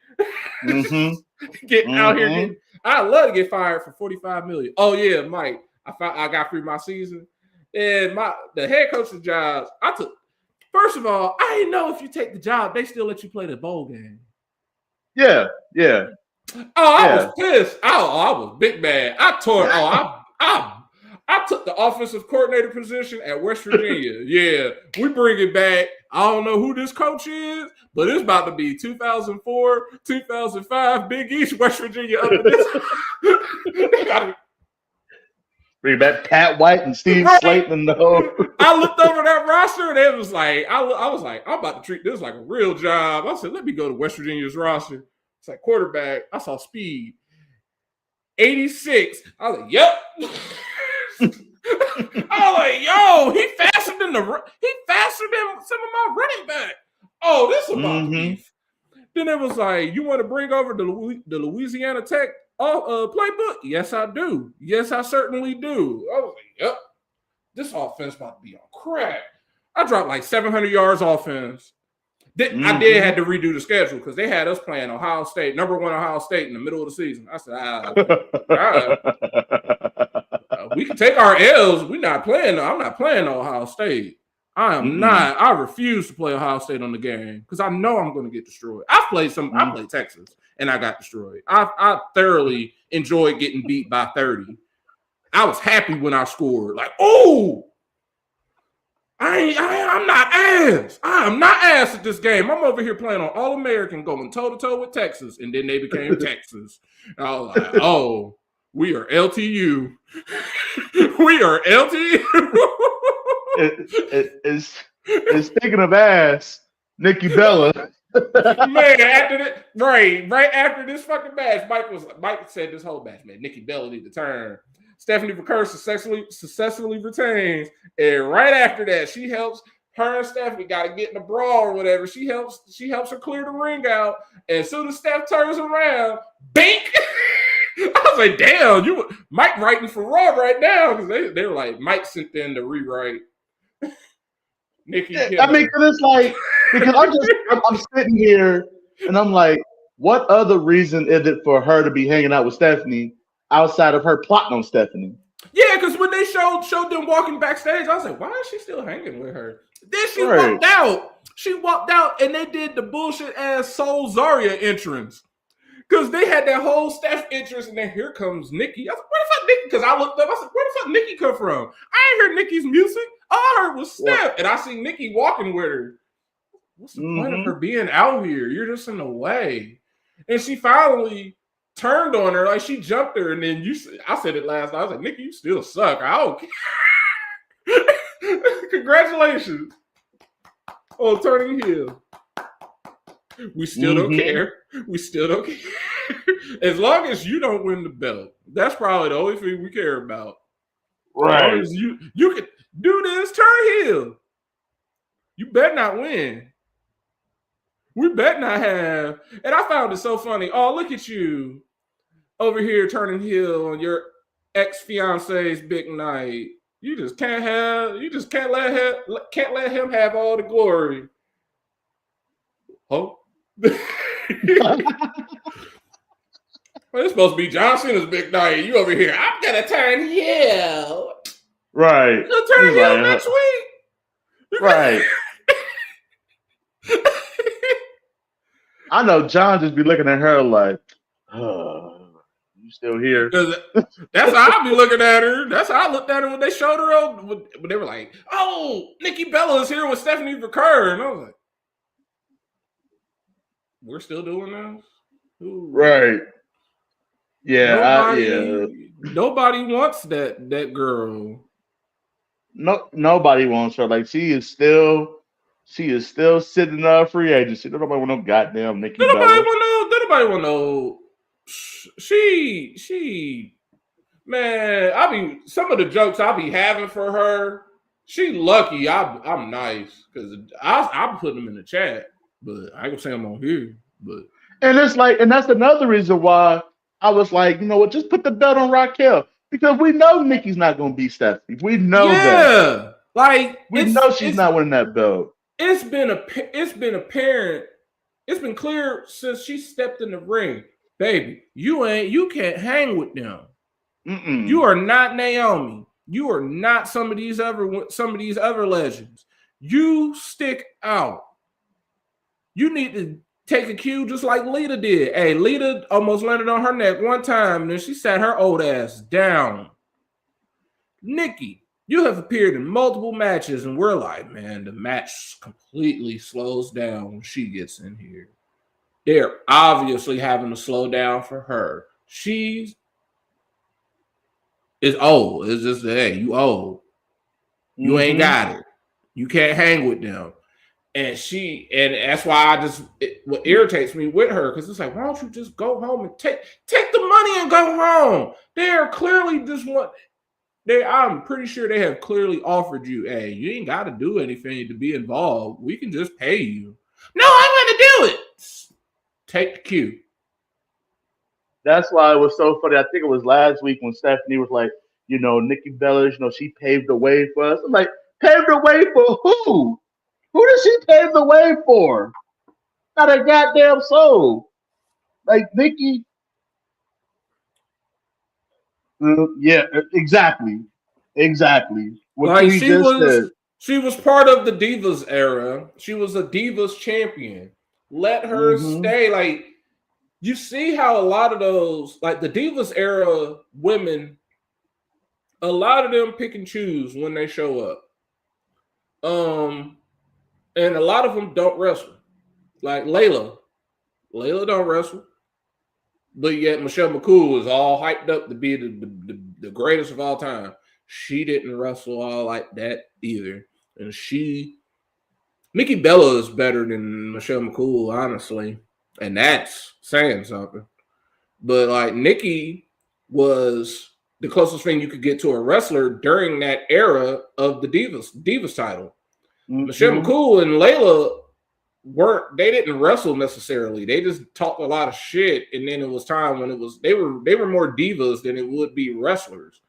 Getting out here getting. I love to get fired for $45 million. Oh yeah, Mike. I got through my season, and the head coach's jobs I took. First of all, I didn't know if you take the job, they still let you play the bowl game. Yeah. I was pissed. I was big bad. I took the offensive coordinator position at West Virginia. Yeah, we bring it back. I don't know who this coach is, but it's about to be 2004, 2005, Big East, West Virginia up in this. Bring back Pat White and Steve Slayton. I looked over that roster and it was like, I was like, I'm about to treat this like a real job. I said, let me go to West Virginia's roster. It's like quarterback. I saw speed. 86. I was like, yep. I was like, yo, he faster than some of my running back. Oh, this is about to be. Then it was like, you want to bring over the Louisiana Tech playbook? Yes, I do. Yes, I certainly do. I was like, yep. This offense about to be on crack. I dropped like 700 yards offense. I did have to redo the schedule because they had us playing Ohio State, number 1 Ohio State in the middle of the season. I said, we can take our L's. I'm not playing Ohio State. I am not. I refuse to play Ohio State on the game because I know I'm going to get destroyed. I played Texas and I got destroyed. I thoroughly enjoyed getting beat by 30. I was happy when I scored. Like, oh, I'm not ass. I am not ass at this game. I'm over here playing on All-American, going toe-to-toe with Texas, and then they became Texas. And I was like, oh, we are LTU. We are LTU. It's speaking of ass, Nikki Bella. Man, after that, right after this fucking match, Mike said this whole match, man, Nikki Bella need to turn. Stephanie McCurry successfully retains, and right after that, she helps her and Stephanie got to get in the brawl or whatever. She helps her clear the ring out, and as soon as Steph turns around, bink. I was like, damn, Mike writing for Raw right now because they were like, Mike sent in the rewrite. Nikki, I mean, because it's like because I'm sitting here and I'm like, what other reason is it for her to be hanging out with Stephanie outside of her plotting on Stephanie? Yeah, because when they showed them walking backstage, I was like, why is she still hanging with her? Then she walked out. She walked out, and they did the bullshit ass Soul Zarya entrance. Because they had that whole Steph entrance, and then here comes Nikki. I was like, where the fuck Nikki? Because I looked up, I said, where the fuck Nikki come from? I ain't heard Nikki's music. All I heard was Steph, and I see Nikki walking with her. What's the point of her being out here? You're just in the way. And she finally turned on her, like she jumped her, and then I said it last night. I was like, Nikki, you still suck. I don't care. Congratulations on turning heel. We still don't care. We still don't care. As long as you don't win the belt, that's probably the only thing we care about. Right. As long as you can do this, turn heel. You better not win. We better not have. And I found it so funny. Oh, look at you over here turning heel on your ex-fiance's big night. You just can't let him have all the glory. Oh. Well, it's supposed to be John Cena's big night. You over here. I'm gonna turn heel. Right. You're gonna turn heel next week. Right. I know John just be looking at her like, oh, you still here? That's how I be looking at her. That's how I looked at her when they showed her up. When they were like, oh, Nikki Bella is here with Stephanie McCurry. And I was like, we're still doing this? Ooh. Right. Yeah. Nobody wants that girl. No, nobody wants her. Like she is still sitting free agency. Nobody want no goddamn Nikki Bella. Nobody want no she, man, some of the jokes I be having for her. She lucky I'm nice because I put them in the chat, but I can say them on here. But And it's like, and that's another reason why I was like, you know what, just put the belt on Raquel because we know Nikki's not going to beat Stephanie. We know that. yeah, like We know she's not winning that belt. It's been apparent. It's been clear since she stepped in the ring, baby. You can't hang with them. Mm-mm. You are not Naomi. You are not some of these other legends. You stick out. You need to take a cue just like Lita did. Hey, Lita almost landed on her neck one time, and then she sat her old ass down. Nikki, you have appeared in multiple matches, and we're like, man, the match completely slows down when she gets in here. They're obviously having to slow down for her. She is old. It's just, hey, you old. You ain't got it. You can't hang with them. And that's why what irritates me with her, because it's like, why don't you just go home and take the money and go home? They are clearly just I'm pretty sure they have clearly offered you, hey, you ain't got to do anything to be involved. We can just pay you. No, I'm going to do it. Take the cue. That's why it was so funny. I think it was last week when Stephanie was like, Nikki Bella, she paved the way for us. I'm like, paved the way for who? Who does she pave the way for? Not a goddamn soul. Like Nikki. Yeah, exactly. What Like you just said. She was part of the Divas era. She was a Divas champion. Let her stay. Like, you see how a lot of those, like the Divas era women, a lot of them pick and choose when they show up. And a lot of them don't wrestle. Like Layla don't wrestle. But yet Michelle McCool is all hyped up to be the greatest of all time. She didn't wrestle all like that either. And Nikki Bella is better than Michelle McCool, honestly. And that's saying something. But like Nikki was the closest thing you could get to a wrestler during that era of the Divas title. Michelle McCool and Layla they didn't wrestle necessarily. They just talked a lot of shit, and then it was time when they were more divas than it would be wrestlers.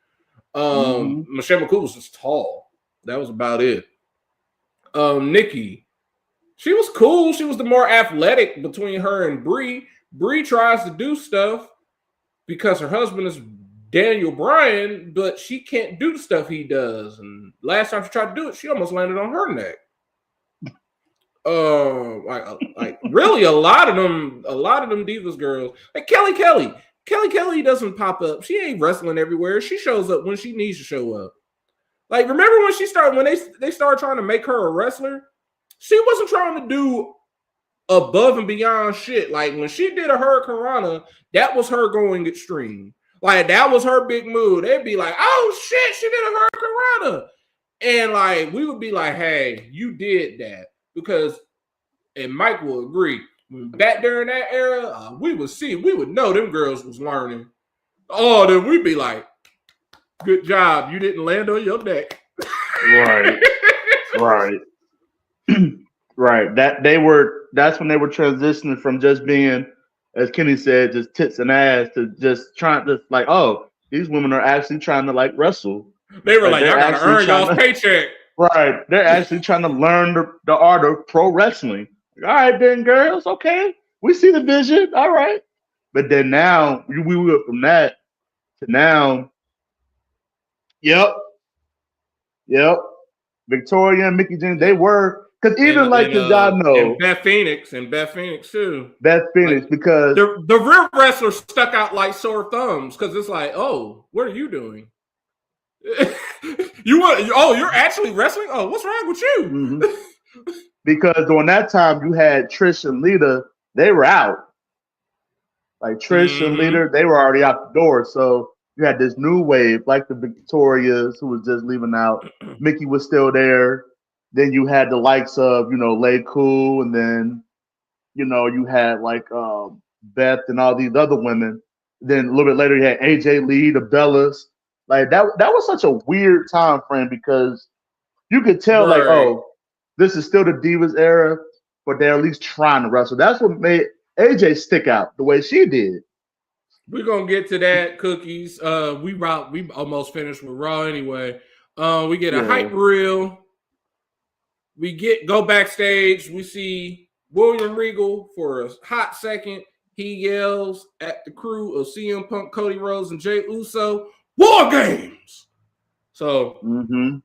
Michelle McCool was just tall. That was about it. Nikki, she was cool. She was the more athletic between her and Brie. Brie tries to do stuff because her husband is Daniel Bryan, but she can't do the stuff he does. And last time she tried to do it, she almost landed on her neck. Like really a lot of them Divas girls, like Kelly Kelly doesn't pop up. She ain't wrestling everywhere. She shows up when she needs to show up. Like, remember when they started trying to make her a wrestler? She wasn't trying to do above and beyond shit. Like when she did a Hurricanrana, that was her going extreme. Like that was her big move. They'd be like, oh shit, she did a Hurricanrana. And like we would be like, hey, you did that. Because, and Mike will agree, back during that era, we would know them girls was learning. Oh, then we'd be like, good job, you didn't land on your neck. Right. Right. That's when they were transitioning from just being, as Kenny said, just tits and ass to just trying to like, oh, these women are actually trying to like wrestle. They were like, I gotta earn y'all's paycheck. Right. They're actually trying to learn the art of pro wrestling. All right, then, girls. Okay. We see the vision. All right. But then now, we went from that to now. Yep. Victoria and Mickey James, they were. Because even y'all know. And Beth Phoenix too. Beth Phoenix, like, because. The real wrestlers stuck out like sore thumbs because it's like, oh, what are you doing? You're actually wrestling? Oh, what's wrong with you? Because during that time you had Trish and Lita, they were out. Like Trish and Lita, they were already out the door. So you had this new wave, like the Victorias, who was just leaving out. Mickey was still there. Then you had the likes of, Lay Cool, and then, you had like Beth and all these other women. Then a little bit later, you had AJ Lee, the Bellas. Like that was such a weird time frame because you could tell, like, Right. oh, this is still the Divas era, but they're at least trying to wrestle. That's what made AJ stick out the way she did. We're gonna get to that, Cookies. We almost finished with Raw anyway. We get a hype reel. We go backstage. We see William Regal for a hot second. He yells at the crew of CM Punk, Cody Rhodes, and Jey Uso, "War Games!" So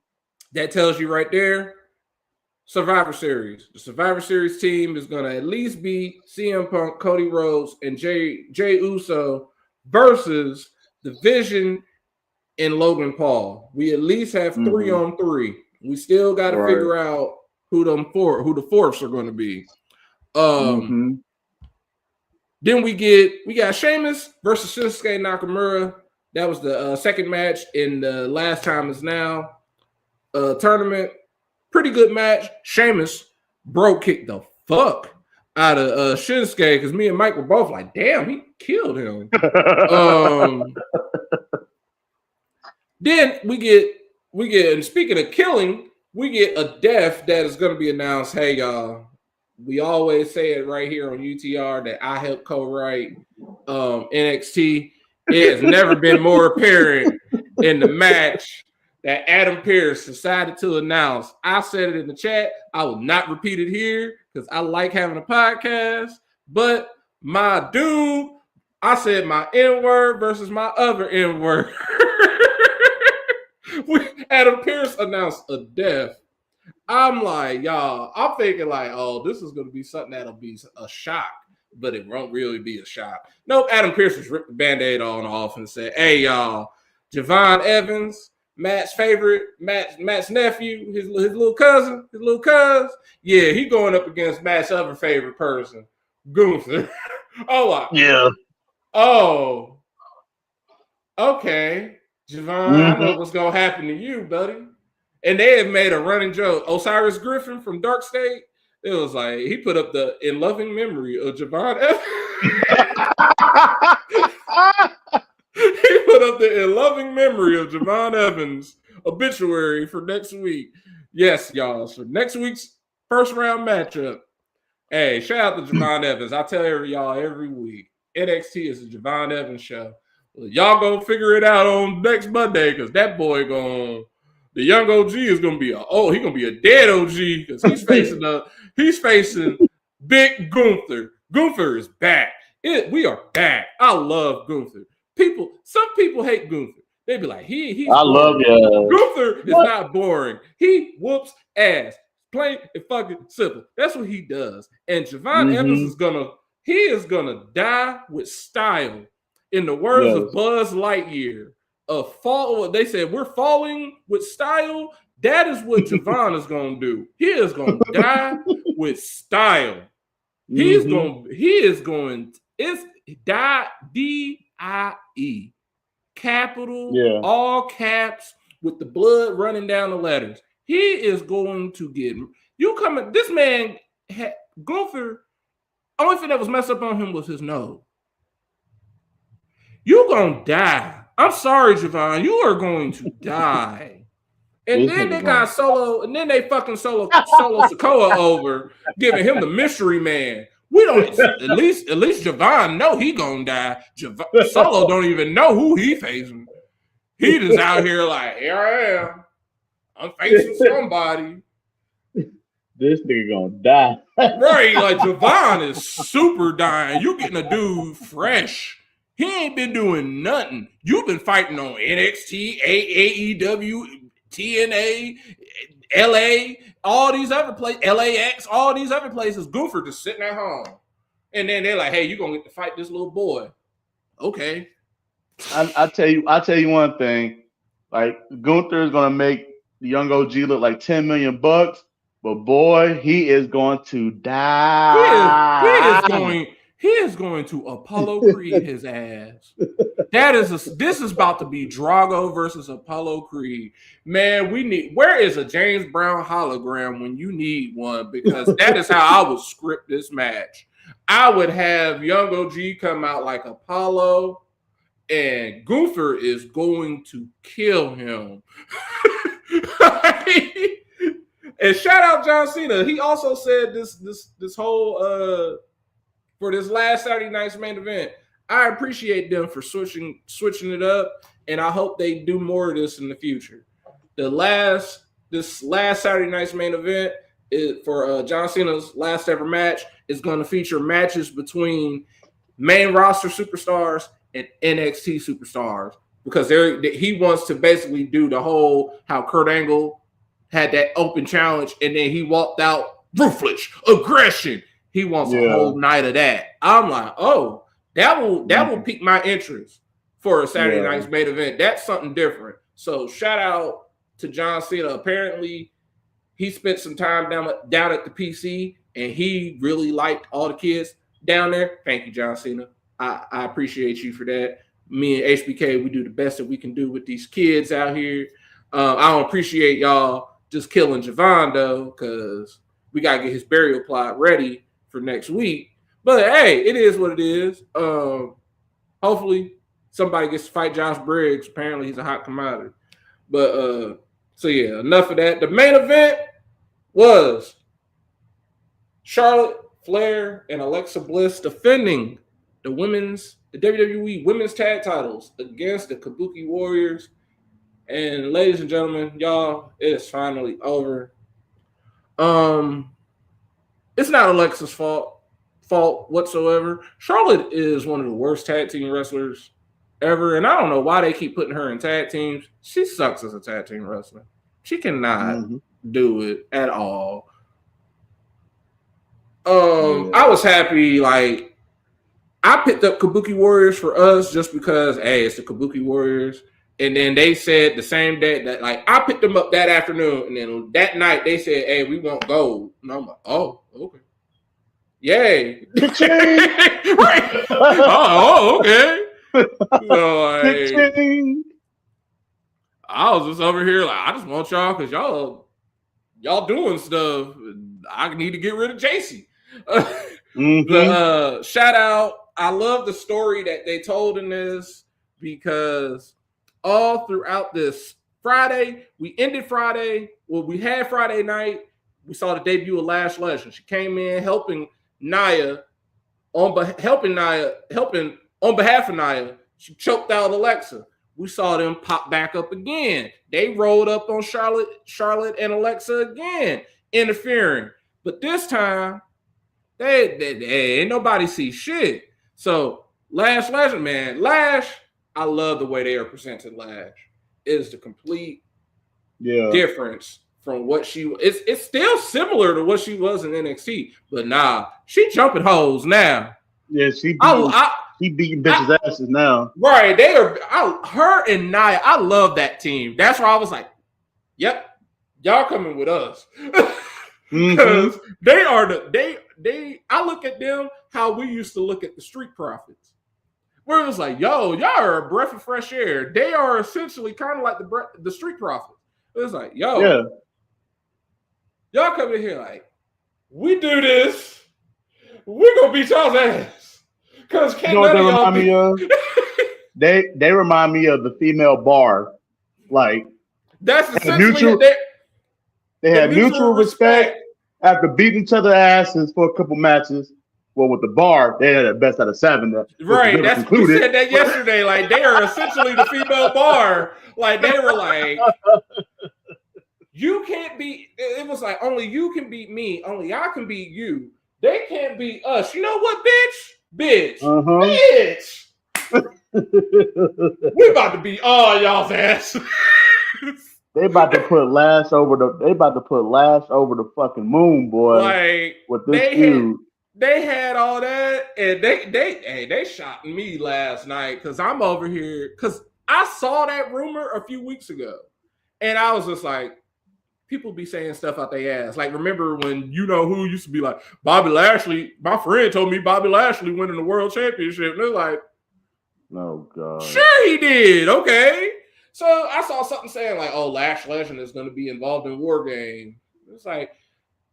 that tells you right there, Survivor Series. The Survivor Series team is going to at least beat CM Punk, Cody Rhodes, and Jey Uso versus the Vision and Logan Paul. We at least have 3-on-3. We still got to figure out who the fourths are going to be. Then we got Sheamus versus Shinsuke Nakamura. That was the second match in the Last Time Is Now tournament. Pretty good match. Sheamus kicked the fuck out of Shinsuke because me and Mike were both like, damn, he killed him. Then we get, and speaking of killing, we get a death that is going to be announced. Hey, y'all, we always say it right here on UTR that I helped co-write NXT. It has never been more apparent in the match that Adam Pearce decided to announce. I said it in the chat. I will not repeat it here because I like having a podcast. But my dude, I said my N-word versus my other N-word. Adam Pearce announced a death. I'm like, y'all, I'm thinking like, oh, this is going to be something that'll be a shock, but it won't really be a shock. Nope, Adam Pearce just ripped the Band-Aid on off and said, hey, y'all, Javon Evans, Matt's favorite, Matt's nephew, his little cuz, yeah, he going up against Matt's other favorite person, Gunther. Oh, okay, Javon, I know what's going to happen to you, buddy. And they have made a running joke. Osiris Griffin from Dark State, it was like, he put up the in loving memory of Javon Evans. He put up the in loving memory of Javon Evans obituary for next week. Yes, y'all. So next week's first round matchup. Hey, shout out to Javon Evans. I tell y'all every week, NXT is a Javon Evans show. Well, y'all gonna figure it out on next Monday because that boy the young OG is gonna be he's gonna be a dead OG because he's facing Big Gunther. Gunther is back. We are back. I love Gunther. Some people hate Gunther. They be like, he's I love you. Gunther is not boring. He whoops ass. Plain and fucking simple. That's what he does. And Javon Evans is gonna die with style. In the words of Buzz Lightyear, they said we're falling with style. That is what Javon is gonna do. He is gonna die with style. It's die D-I-E. Capital, all caps, with the blood running down the letters. He is going to get this man Gunther, only thing that was messed up on him was his nose. You're gonna die. I'm sorry, Javon. You are going to die. And then they got Solo, and then they fucking Solo Sikoa over, giving him the mystery man. We don't at least Javon know he gonna die. Solo don't even know who he facing. He just out here like, here I am. I'm facing somebody. This nigga gonna die. Right, like Javon is super dying. You getting a dude fresh. He ain't been doing nothing. You've been fighting on NXT, AEW, TNA, LA, all these other places, LAX, all these other places. Gunther just sitting at home. And then they're like, hey, you're going to get to fight this little boy. Okay. I tell you one thing. Like, Gunther is going to make the young OG look like $10 million, but boy, he is going to die. He is going to Apollo Creed his ass. This is about to be Drago versus Apollo Creed. Man, where is a James Brown hologram when you need one? Because that is how I would script this match. I would have young OG come out like Apollo. and Gunther is going to kill him. And shout out John Cena. He also said this whole for this last Saturday night's main event. I appreciate them for switching it up, and I hope they do more of this in the future. This last Saturday night's main event is for John Cena's last ever match is going to feature matches between main roster superstars and NXT superstars because he wants to basically do the whole how Kurt Angle had that open challenge and then he walked out ruthless aggression. He wants a whole night of that. I'm like, oh, that will pique my interest for a Saturday night's main event. That's something different. So shout out to John Cena. Apparently, he spent some time down at the PC and he really liked all the kids down there. Thank you, John Cena. I appreciate you for that. Me and HBK, we do the best that we can do with these kids out here. I don't appreciate y'all just killing Javon though, because we gotta get his burial plot ready for next week. But hey, it is what it is. Hopefully somebody gets to fight Josh Briggs. Apparently he's a hot commodity. But so yeah, enough of that. The main event was Charlotte Flair and Alexa Bliss defending the WWE Women's Tag Titles against the Kabuki Warriors. And ladies and gentlemen, y'all, it is finally over. It's not Alexa's fault whatsoever. Charlotte is one of the worst tag team wrestlers ever, and I don't know why they keep putting her in tag teams. She sucks as a tag team wrestler. She cannot do it at all. I was happy, like, I picked up Kabuki Warriors for us just because, hey, it's the Kabuki Warriors. And then they said the same day that, like, I picked them up that afternoon. And then that night they said, hey, we want gold. And I'm like, oh, okay. Yay. Right. Oh, okay. So, like, I was just over here like, I just want y'all because y'all doing stuff. I need to get rid of JC. Shout out. I love the story that they told in this because all throughout this Friday, we ended Friday. Well, we had Friday night. We saw the debut of Lash Legend. She came in helping Nia on behalf of Nia. She choked out Alexa. We saw them pop back up again. They rolled up on Charlotte and Alexa again, interfering. But this time, they ain't nobody see shit. So Lash Legend, man, Lash, I love the way they are presented. Lash is the complete difference from what she was. It's still similar to what she was in NXT, but nah, she jumping hoes now. Yeah, she beating bitches' asses now. Right, they are. Her and Nia, I love that team. That's why I was like, "Yep, y'all coming with us." Because they are they. I look at them how we used to look at the Street Profits, where it was like, "Yo, y'all are a breath of fresh air." They are essentially kind of like the Street Profits. It was like, "Yo, y'all come in here like, we do this, we're gonna beat y'all's ass." Because can't you know what they remind me of? They remind me of the female bar, like that's essentially they had mutual respect after beating each other's asses for a couple matches. Well, with the bar, they had a best out of 7. Right, we said that yesterday. Like they are essentially the female bar. Like they were like, you can't beat. It was like only you can beat me. Only I can beat you. They can't beat us. You know what, bitch? Bitch. We about to beat all y'all's ass. They about to put Lash over the fucking moon, boy. Like with this feud. They had all that, and they shot me last night because I'm over here because I saw that rumor a few weeks ago, and I was just like, people be saying stuff out their ass. Like, remember when you know who used to be like, Bobby Lashley, my friend told me Bobby Lashley winning the world championship. And they're like, oh, God. Sure he did. Okay. So I saw something saying like, oh, Lash Legend is going to be involved in War Game. It's like,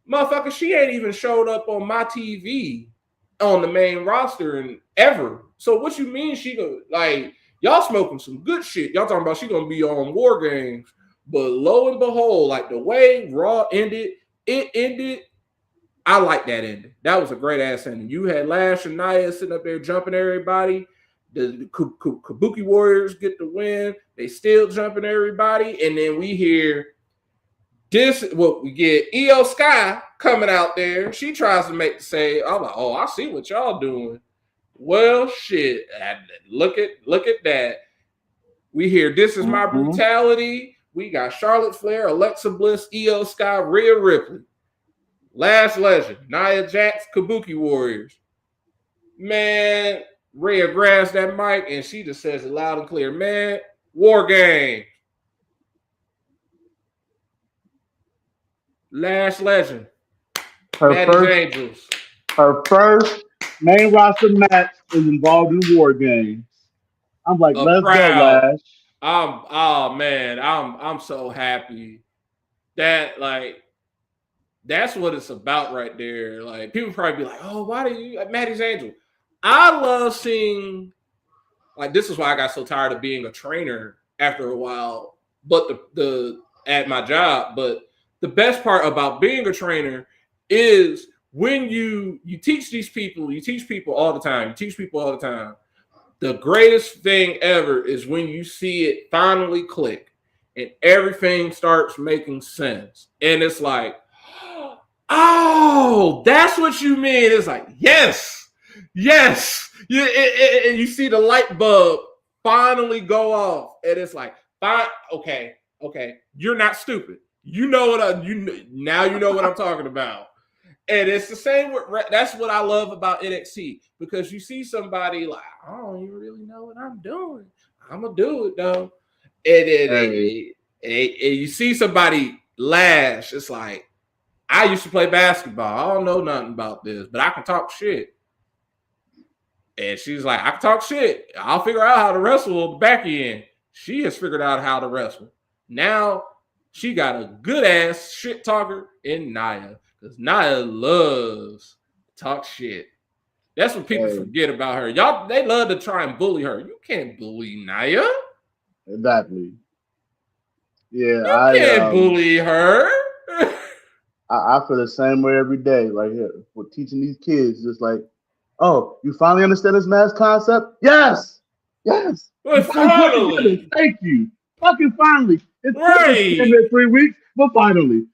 motherfucker, she ain't even showed up on my TV on the main roster and ever. So what you mean she go like, Y'all smoking some good shit. Y'all talking about she gonna be on War Games, but lo and behold, like the way Raw ended, it ended. I like that ending. That was a great ass ending. You had Lash and Nia sitting up there jumping everybody. The Kabuki Warriors get the win. They still jumping everybody, and then we hear this. What we get? Io Sky coming out there. She tries to make the save. I'm like, oh, I see what y'all doing. Well, shit. Look at that. We hear This Is My Brutality. We got Charlotte Flair, Alexa Bliss, Io Sky, Rhea Ripley. Last Legend, Nia Jax, Kabuki Warriors. Man, Rhea grabs that mic and she just says it loud and clear. Man, War Games. Last Legend. Her Angels. Her first main roster match is involved in War Games. I'm like, let's go, Lash. I'm so happy that that's what it's about right there. Like people probably be like, oh, why do you Maddie's Angel? I love seeing this is why I got so tired of being a trainer after a while, but the at my job. But the best part about being a trainer is when you teach these people, you teach people all the time. The greatest thing ever is when you see it finally click and everything starts making sense. And it's like, oh, that's what you mean. It's like, yes. You see the light bulb finally go off. And it's like, fine, okay. You're not stupid. You know what you know what I'm talking about. And it's the same with that's what I love about NXT, because you see somebody like, I don't even really know what I'm doing. I'm gonna do it though. And you see somebody Lash, it's like, I used to play basketball. I don't know nothing about this, but I can talk shit. And she's like, I can talk shit. I'll figure out how to wrestle on the back end. She has figured out how to wrestle. Now she got a good ass shit talker in Nia. Because Nia loves to talk shit. That's what people forget about her. Y'all, they love to try and bully her. You can't bully Nia. Exactly. Yeah, you can't bully her. I feel the same way every day. Like we're teaching these kids, just like, oh, you finally understand this math concept? Yes. Well, finally. Thank you. Fucking finally. It's been 3 weeks, but finally.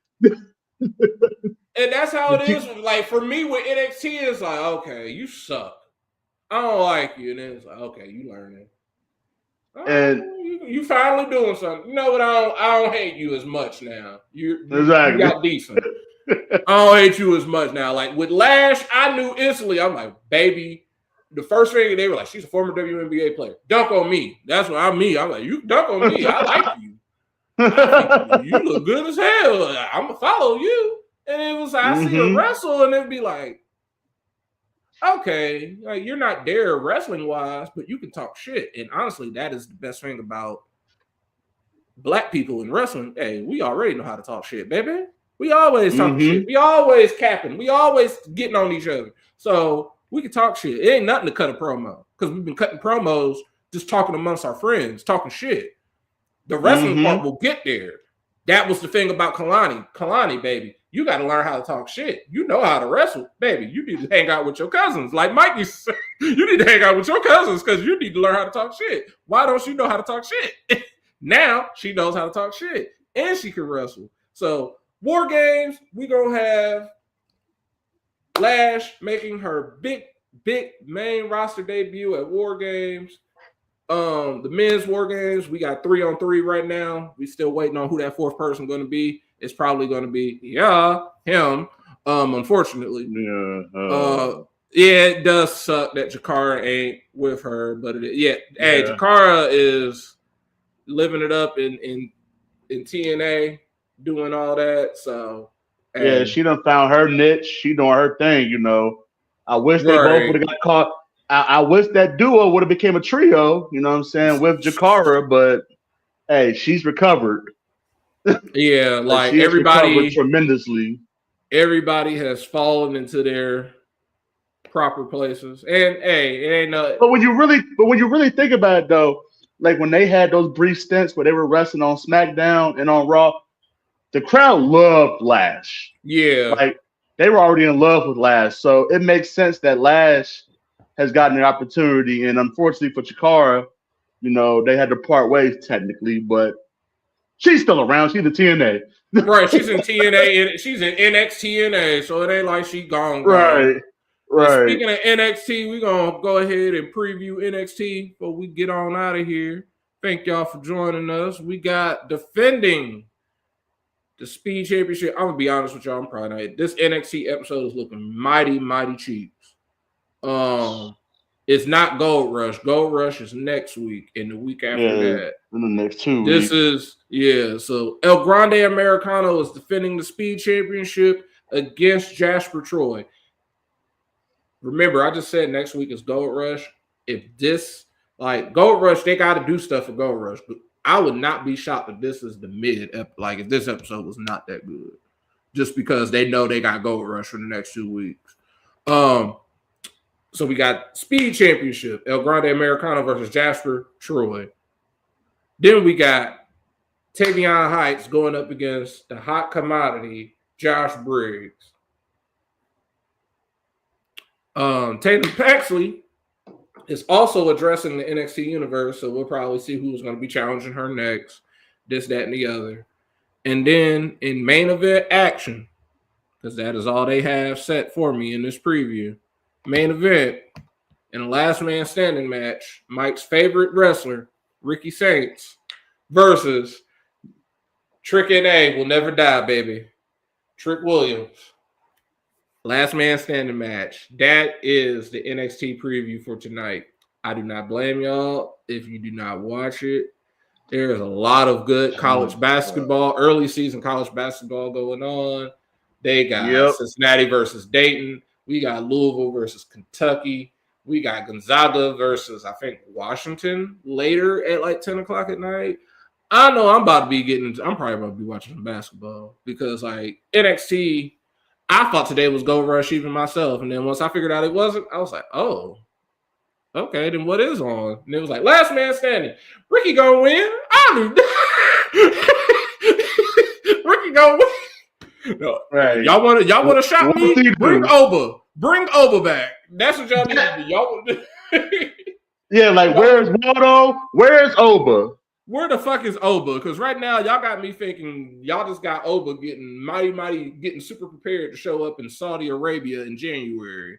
And that's how it is. Like for me with NXT, it's like, okay, you suck. I don't like you. And then it's like, okay, you learning. And you finally doing something. You know what? I don't hate you as much now. You got decent. I don't hate you as much now. Like with Lash, I knew instantly. I'm like, baby. The first thing they were like, she's a former WNBA player. Dunk on me. That's what I'm me. I'm like, you dunk on me. I like you. You look good as hell. I'm gonna follow you. And it was I see her wrestle, and it'd be like, okay, like you're not there wrestling wise, but you can talk shit. And honestly, that is the best thing about black people in wrestling. Hey, we already know how to talk shit, baby. We always talking shit. We always capping. We always getting on each other. So we can talk shit. It ain't nothing to cut a promo, because we've been cutting promos just talking amongst our friends, talking shit. The wrestling part will get there. That was the thing about Kalani. Kalani, baby, you got to learn how to talk shit. You know how to wrestle, baby. You need to hang out with your cousins. Like Mike used to say, you need to hang out with your cousins because you need to learn how to talk shit. Why don't you know how to talk shit? Now she knows how to talk shit and she can wrestle. So War Games, we gonna have Lash making her big main roster debut at War Games. The men's War Games, we got 3-on-3 right now. We still waiting on who that fourth person going to be. It's probably going to be him. Unfortunately, it does suck that Jakara ain't with her, but Jakara is living it up in TNA, doing all that. So she done found her niche. She doing her thing. I wish they both would have got caught. I wish that duo would have became a trio, you know what I'm saying, with Jakara, but hey, she's recovered. Yeah, like everybody tremendously. Everybody has fallen into their proper places. And hey, it ain't no But when you really think about it though, like when they had those brief stints where they were wrestling on SmackDown and on Raw, the crowd loved Lash. Yeah. Like they were already in love with Lash. So it makes sense that Lash has gotten an opportunity. And unfortunately for Chikara, they had to part ways technically, but she's still around. She's the TNA. Right, she's in TNA. She's in NXT, so it ain't like she gone. Right. And speaking of NXT, we're going to go ahead and preview NXT before we get on out of here. Thank y'all for joining us. We got defending the Speed Championship. I'm going to be honest with y'all. I'm probably not. This NXT episode is looking mighty, mighty cheap. It's not Gold Rush. Gold Rush is next week and the week after that. In the next 2 weeks. This is, so El Grande Americano is defending the Speed Championship against Jasper Troy. Remember, I just said next week is Gold Rush. If this, Gold Rush, they got to do stuff for Gold Rush. But I would not be shocked if this is the mid, if this episode was not that good. Just because they know they got Gold Rush for the next 2 weeks. So we got Speed Championship, El Grande Americano versus Jasper Troy. Then we got Tavion Heights going up against the hot commodity, Josh Briggs. Tatum Paxley is also addressing the NXT universe, so we'll probably see who's going to be challenging her next, this, that, and the other. And then in main event action, because that is all they have set for me in this preview, main event, in a last man standing match, Mike's favorite wrestler, Ricky Saints, versus Trick N.A. will never die, baby. Trick Williams. Last man standing match. That is the NXT preview for tonight. I do not blame y'all if you do not watch it. There is a lot of good college basketball, early season college basketball going on. They got Cincinnati versus Dayton. We got Louisville versus Kentucky. We got Gonzaga versus, I think, Washington later at 10 o'clock at night. I know I'm probably about to be watching some basketball because NXT, I thought today was Gold Rush even myself. And then once I figured out it wasn't, I was like, oh, okay, then what is on? And it was like, last man standing. Ricky gonna win. Ricky gonna win. No, right. Y'all want to shop me? Bring Oba. Bring Oba back. That's what y'all need to do. Y'all yeah, where's Waldo? Where's Oba? Where the fuck is Oba? Because right now, y'all got me thinking y'all just got Oba getting super prepared to show up in Saudi Arabia in January.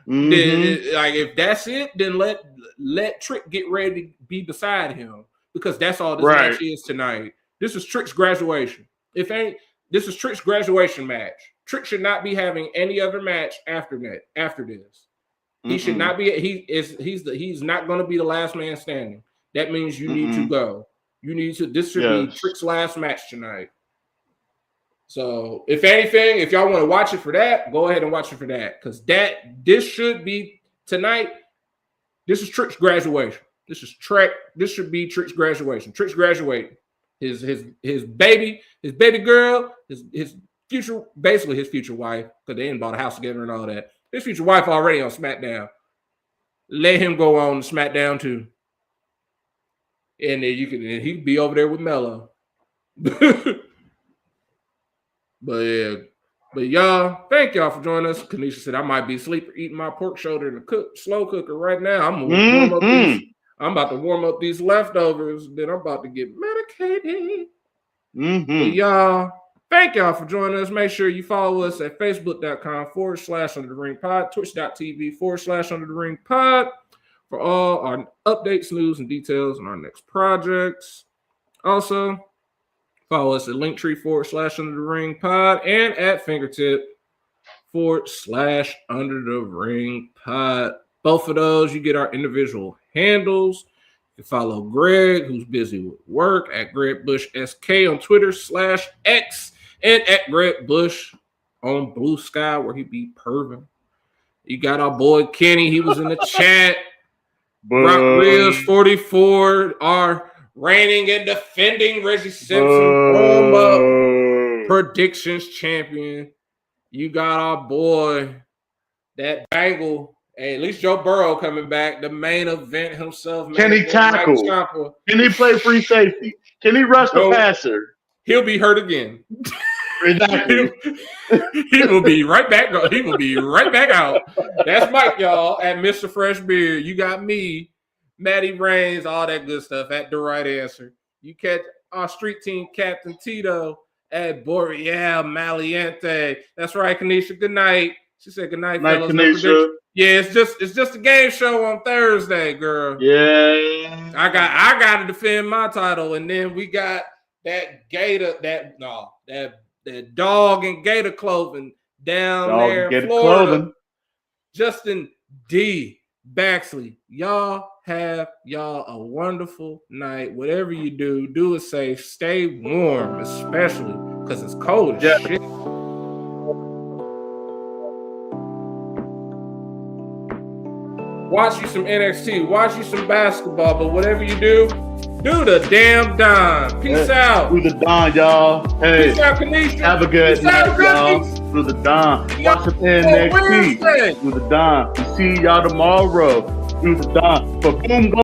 Mm-hmm. Then, if that's it, then let Trick get ready to be beside him because that's all this match is tonight. This is Trick's graduation. This is Trick's graduation match. Trick should not be having any other match after this. Mm-mm. He should not be. He's not going to be the last man standing. That means you need to go. You need to. This should be Trick's last match tonight. So, if anything, if y'all want to watch it for that, go ahead and watch it for that. Because this should be tonight. This is Trick's graduation. This should be Trick's graduation. Trick's graduating. His baby girl, his future wife, because they ain't bought a house together and all that. His future wife already on SmackDown. Let him go on SmackDown too. And then he'd be over there with Mello. But y'all, thank y'all for joining us. Kanisha said I might be asleep or eating my pork shoulder in the slow cooker right now. I'm about to warm up these leftovers. Then I'm about to get medicated. But y'all, thank y'all for joining us. Make sure you follow us at facebook.com/UnderTheRingPod, twitch.tv/UnderTheRingPod for all our updates, news, and details on our next projects. Also, follow us at Linktree/UnderTheRingPod and at Fingertip/UnderTheRingPod. Both of those, you get our individual handles. You follow Greg, who's busy with work, at Greg Bush SK on Twitter/X and at Greg Bush on Blue Sky, where he be perving. You got our boy Kenny, he was in the chat. Brock Rios 44, our reigning and defending Reggie Simpson predictions champion. You got our boy, that Bangle Hey, at least Joe Burrow coming back. The main event himself. Man, Can he tackle? Can he play free safety? Can he rush the passer? He'll be hurt again. Exactly. He will be right back. He will be right back out. That's Mike, y'all, at Mr. Fresh Beard. You got me, Matty Rains, all that good stuff at The Right Answer. You catch our street team captain Tito at Boreal Maliente. That's right, Kanisha. Good night. She said good night, fellas. Kanisha. Yeah, it's just a game show on Thursday, girl. Yeah. I got to defend my title, and then we got that gator, that dog and gator clothing down there in Florida. Clothing. Justin D. Baxley, y'all have a wonderful night. Whatever you do it safe. Stay warm, especially because it's cold as shit. Watch you some NXT. Watch you some basketball. But whatever you do the damn Don. Peace out. Do the Don, y'all. Hey. Peace out, Kanisha. Have a good night, y'all. Do the Don. Watch the NXT. Do the Don. We see y'all tomorrow. Do the Don. For Boom.